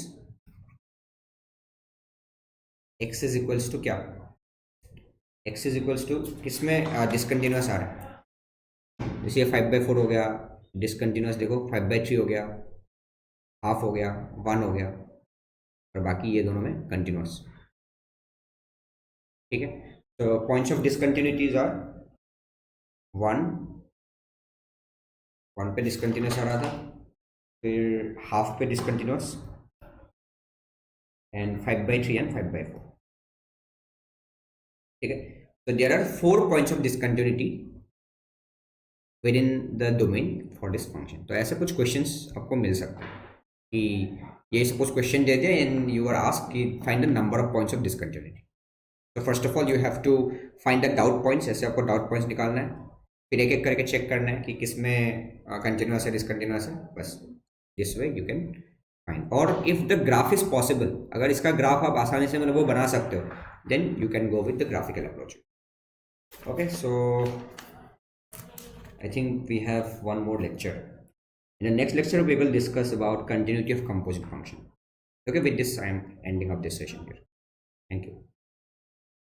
x is equals to क्या, x is equals to किसमें डिसकंटिन्यूस आ रहा है, जैसे ये 5/4 हो गया, डिसकंटिन्यूस देखो 5/3 हो गया, हाफ हो गया, 1 हो गया, और बाकी ये दोनों में कंटिन्यूस। ठीक है, तो पॉइंट्स ऑफ डिसकंटिन्यूटीज आर 1 पे डिसकंटिन्यूस आ रहा था, फिर हाफ पे डिसकंटिन्यूस, एंड 5/3 एंड 5/4। ठीक है, तो there are 4 points of discontinuity within the domain for this function. तो ऐसे कुछ क्वेश्चंस आपको मिल सकते हैं कि ये सपोज क्वेश्चन दे दिया एंड यू आर आस्क्ड कि find the number of points of discontinuity. तो first of all you have to find the doubt points, ऐसे आपको डाउट पॉइंट्स निकालना है, फिर एक एक करके चेक करना है कि किस में कंटिन्यूस है डिसकंटिन्यूस है, बस this way you can find. और if the graph is possible, अगर इसका ग्राफ आप आसानी से मतलब वो बना सकते हो, then you can go with the graphical approach. Okay, so I think we have one more lecture. In the next lecture, we will discuss about continuity of composite function. Okay, with this, I am ending up this session here. Thank you.